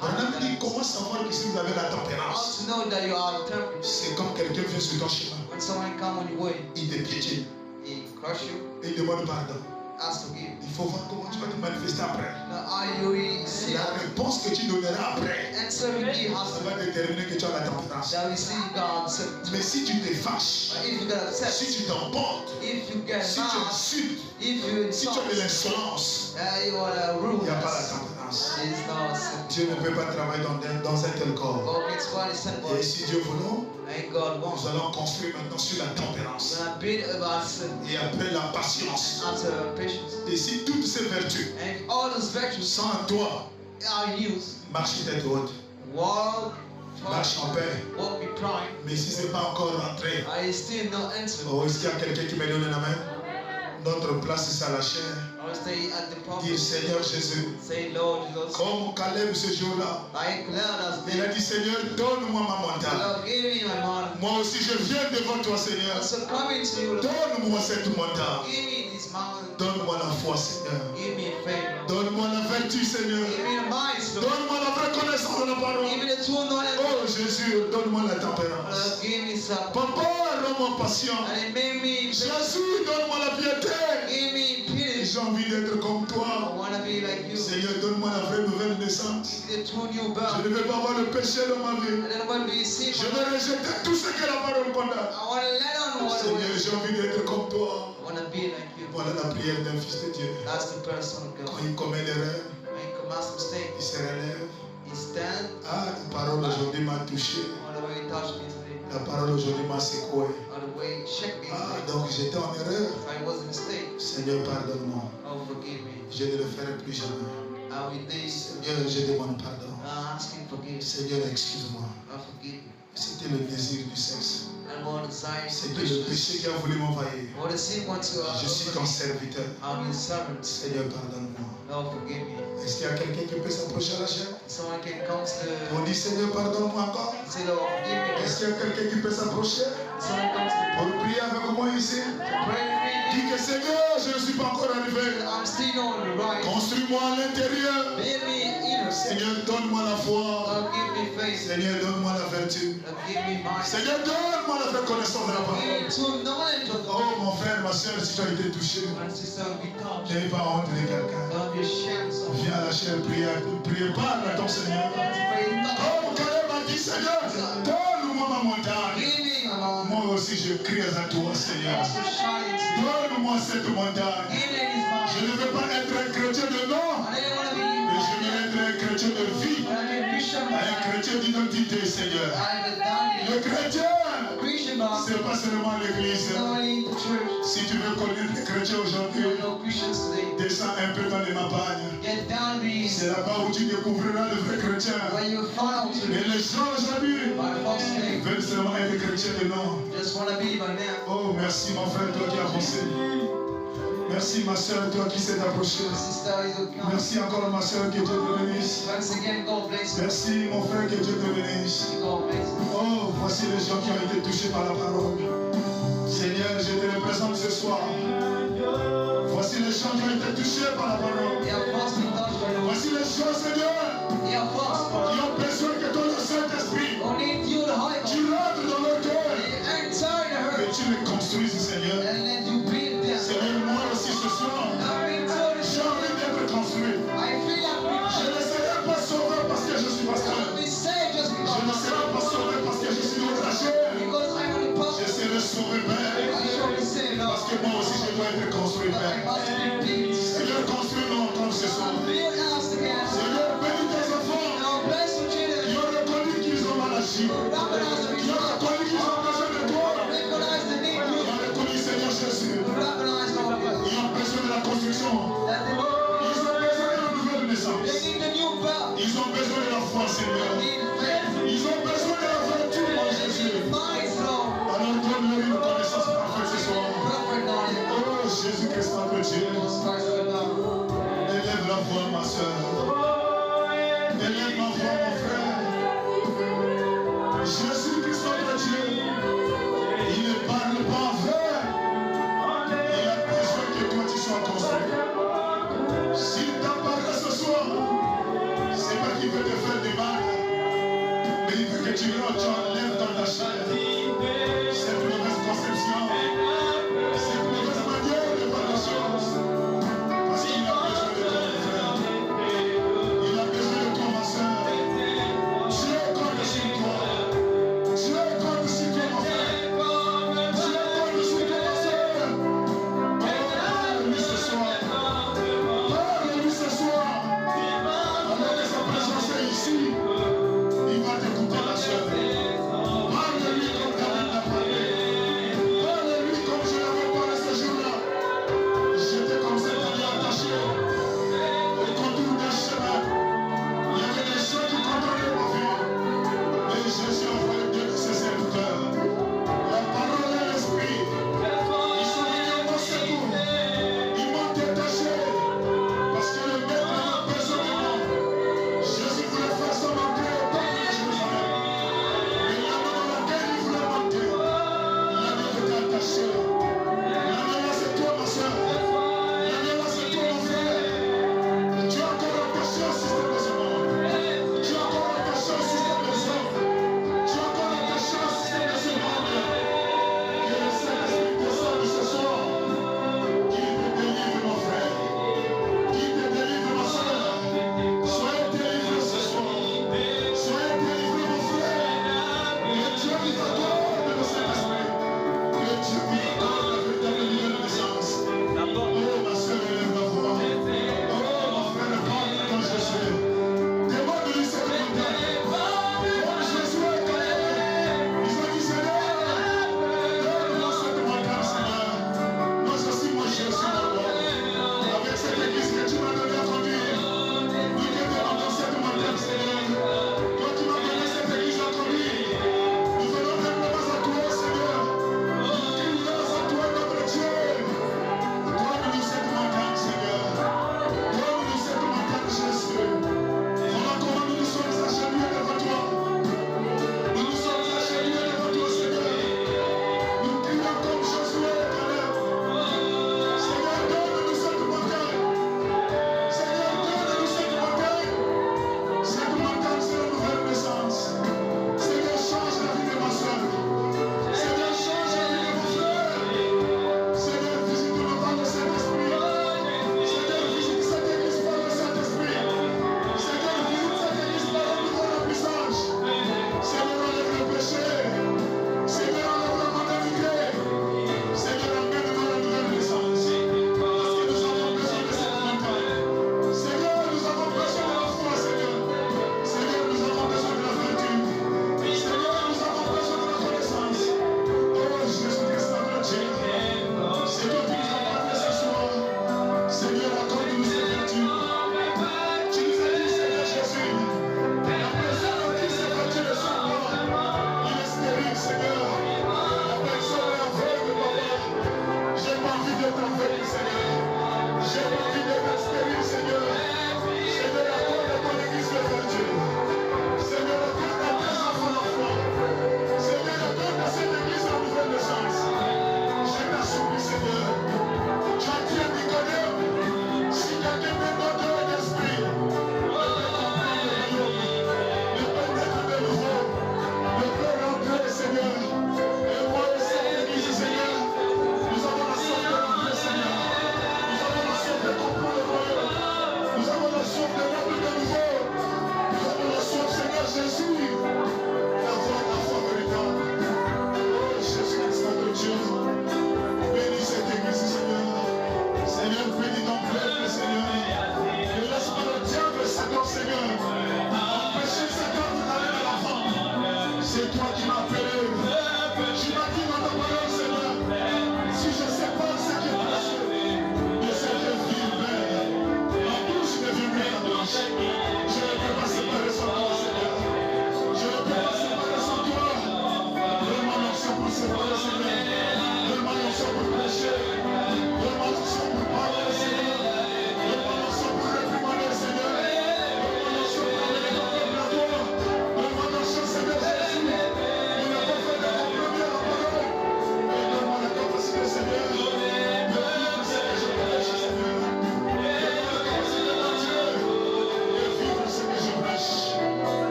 Branham dit And comment savoir que si vous avez la how tempérance, to know that you are temperate. c'est comme quelqu'un vient sur ton chemin, When someone come on your way, il te piétine he crush you, et il demande pardon. ask to give. Il faut voir comment tu vas te manifester après. Now are you see La réponse que tu donneras après, answer will be ça has va déterminer que tu as la tempérance. that we see God accept. Mais si tu te fâches, But if you get upset, si tu t'emportes, if you get si tu mad, insultes, if you si tu insult, as de l'insolence, you are il rude. n'y a pas la tempérance. It's not accept. Dieu ne peut pas travailler dans un tel corps. God gets what is sent Et by. si Dieu veut, And God wants. nous allons construire maintenant sur la tempérance. When I build about sin, Et après la patience. after patience, Et si toutes ces vertus and all those virtues sont en toi, are used, marche tête haute, walk, marche en paix. walk be prime. Mais si ce n'est pas encore rentré, I still no answer. oh, est-ce qu'il y a quelqu'un qui me donne la main? Notre place, c'est à la chair. I will stay at the Dire pulpit. Seigneur Jésus, Say, Lord Jesus, comme Caleb ce jour-là, like let us il a be. dit Seigneur, donne-moi ma montagne. Lord, give me my money. Moi aussi, je viens devant toi, Seigneur. So coming to you, Lord, Donne-moi cette montagne. give me this mountain. Donne-moi la foi, Seigneur. Give me faith. Donne-moi la vertu, Seigneur. Give me the mind, Lord. Donne-moi la vraie connaissance de la parole. Give me the true knowledge. Oh Jésus, donne-moi la tempérance. Lord, give me some. Papa, rends-moi patient. And it made me. Jésus, donne-moi la piété. Give me peace. J'ai envie d'être comme I toi. want to be like you. Seigneur, donne-moi la vraie nouvelle naissance. Give me the true new Je birth. ne veux pas avoir le péché dans ma vie. And then I want to be sin. Je vais rejeter tout ce que la parole condamne. I want to let on what I Seigneur, want. j'ai envie d'être comme toi. I want to be like you. Voilà la prière d'un fils de Dieu. That's the person of Quand God. il commet l'erreur, When he commits mistake, il se relève. he stand. Ah, la parole aujourd'hui m'a touché. On the way he touched me today. La parole aujourd'hui m'a secoué. On the way he shook me Ah, today. donc j'étais en erreur. If I was a mistake, Seigneur, pardonne-moi. oh forgive me. Je ne le ferai plus jamais. I will this. Seigneur, je demande pardon. I'm asking forgiveness. Seigneur, excuse-moi. I forgive you. C'était le désir du sexe. And more desire. C'était le péché qui a voulu m'envahir. Or the sin wants to. Je suis ton serviteur. I'm your servant. Seigneur, pardonne-moi. Lord, forgive me. Est-ce qu'il y a quelqu'un qui peut s'approcher à la chair? Someone can come to On dit Seigneur, pardonne-moi encore. say, Lord, forgive me. Est-ce qu'il y a quelqu'un qui peut s'approcher Someone comes to pour prier avec moi ici? pray with me. Dis que Seigneur, je ne suis pas encore arrivé. I'm still on the right. Construis-moi à l'intérieur. Build me inner. Seigneur, donne-moi la foi. Lord, give me faith. Seigneur, donne-moi la vertu. Lord, give me mind. Seigneur, donne-moi la vraie connaissance de la Give parole. me true knowledge of the Oh mon frère, ma soeur, si tu as été touché, and sister be touched. n'ayez pas honte de quelqu'un. Don't be ashamed. So Viens à la chair, prie, parle à ton Seigneur. pray. Oh, Caleb a dit, Seigneur, donne-moi ma montagne. Give me alone. Moi aussi, je crie à toi, Seigneur. Also shine to you. Donne-moi cette montagne. Give me this Je mind. ne veux pas être un chrétien de nom, I didn't want to be. mais je veux être un chrétien de vie, But I'm a Christian. un chrétien d'identité, Seigneur. I'm a daddy. Le chrétien, Christian, but c'est pas seulement l'église. not only in the church. Si tu veux connaître les chrétiens You aujourd'hui, know Christians today. descends un peu dans les montagnes. Get down these C'est là-bas où tu découvriras le vrai chrétien. when you find out Et les gens aujourd'hui by false name. veulent seulement être chrétiens de nom. Just want to be by now. Oh, merci mon frère, toi qui as avancé. Merci ma soeur, toi qui s'est approchée. Sister is okay. Merci encore ma soeur, que Dieu te bénisse. Once again, God bless you. Merci mon frère, que Dieu te bénisse. God bless you. Oh, voici les gens qui ont été touchés par la parole. Seigneur, je te les présente ce soir. Voici les gens qui ont été touchés par la parole. They are first been touched by the Lord. Voici les gens, Seigneur, They are first. qui ont besoin que ton Saint-Esprit, Who need you to hide tu rentres dans leur cœur. enter in Que her tu les construises, Seigneur. and let you build them. Seigneur, moi aussi ce soir, I've been told j'ai envie d'être construit. I feel like Je ne serai pas sauvé parce que je suis pasteur. we say just Je ne because serai pas sauvé parce que je suis outragé. I'm on the Je path. serai sauvé, Père, I surely say parce Lord, que moi aussi je dois être construit, but I Père. must be built. Seigneur, construis-nous encore ce soir. Build us together. Seigneur, bénis tes enfants Now bless your qui children. ont reconnu qu'ils ont mal agi. Recognize the Qui ont reconnu qu'ils ont besoin de toi. Recognize the need. Qui ont reconnu, Seigneur Jésus. Recognize Lord Ils ont besoin de la construction. that Ils ont besoin de la nouvelle naissance. they need the new birth. Ils ont besoin de la foi, Seigneur. They need faith. Ils ont besoin de la vertu, mon They Jésus. need minds, Lord. Alors donne-leur une connaissance parfaite ce soir. Perfect knowledge. Oh Jésus-Christ, notre Dieu. Jesus Christ of Nazareth. Élève la voix, ma soeur. Élève ma voix, mon frère. Jésus-Christ, notre Dieu. Il ne parle pas en vain. Il a besoin que toi tu sois construit. S'il t'apparaît ce soir, c'est pas qu'il veut te faire des mal, mais il veut que tu enlèves dans ta chair cette mauvaise conception, cette mauvaise manière de voir les choses. Parce qu'il a besoin de toi, mon frère. Il a besoin de toi, ma soeur. Dieu compte sur toi.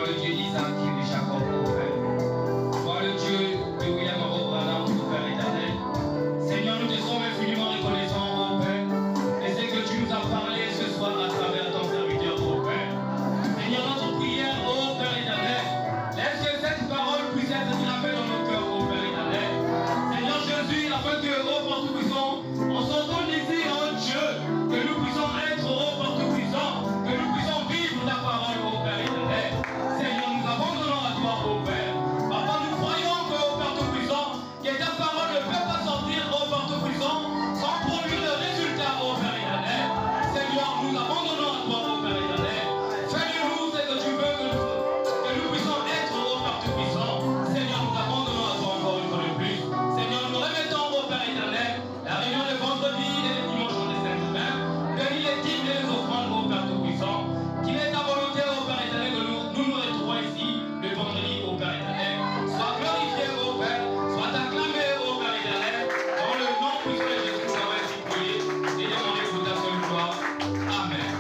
Toi le Dieu d'Isaac et de Jacob, ô Père. Toi le Dieu de William Abraham, ô Père éternel. Seigneur, nous te sommes infiniment reconnaissants, ô Père. Et c'est que tu nous as parlé ce soir à travers ton serviteur, ô Père. Seigneur, notre prière, ô Père éternel, laisse que cette parole puisse être gravée dans nos cœurs, ô Père éternel. Seigneur Jésus, afin que, ô Père Tout-Puissant, on s'entende ici en Dieu, que nous puissions être, ô Père Tout-Puissant, que nous puissions vivre ta parole, ô Père éternel. Seigneur, nous abandonnons à toi, ô Père. Papa, nous croyons que, ô Père Tout-Puissant, que ta parole ne peut pas sortir, ô Père Tout-Puissant, sans produire le résultat, ô Père éternel. Seigneur, nous abandonnons à toi, ô Père éternel. Fais-nous ce que tu veux que nous puissions être, ô Père Tout-Puissant. Seigneur, nous abandonnons à toi encore une fois de plus. Seigneur, nous remettons, ô Père éternel, la réunion de vendredi et les dimanches de Sainte Mère. Bénis les dîmes et les offrandes, ô Père Tout-Puissant. Qu'il est ta volonté, ô Père éternel, que nous nous retrouvons ici le vendredi, ô Père éternel. Sois glorifié, ô Père. Sois acclamé, ô Père éternel. Dans le nom puissant de Jésus, nous avons ainsi prié. Et demandé pour ta seule gloire. Amen.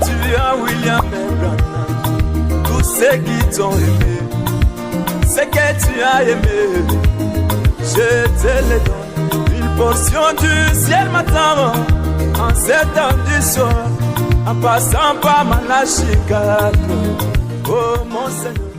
Tu as William Branham, tous ceux qui t'ont aimé, ce que tu as aimé, je te le donne. Une portion du ciel m'attend, en cette heure du soir, en passant par Manachika. Oh mon Seigneur.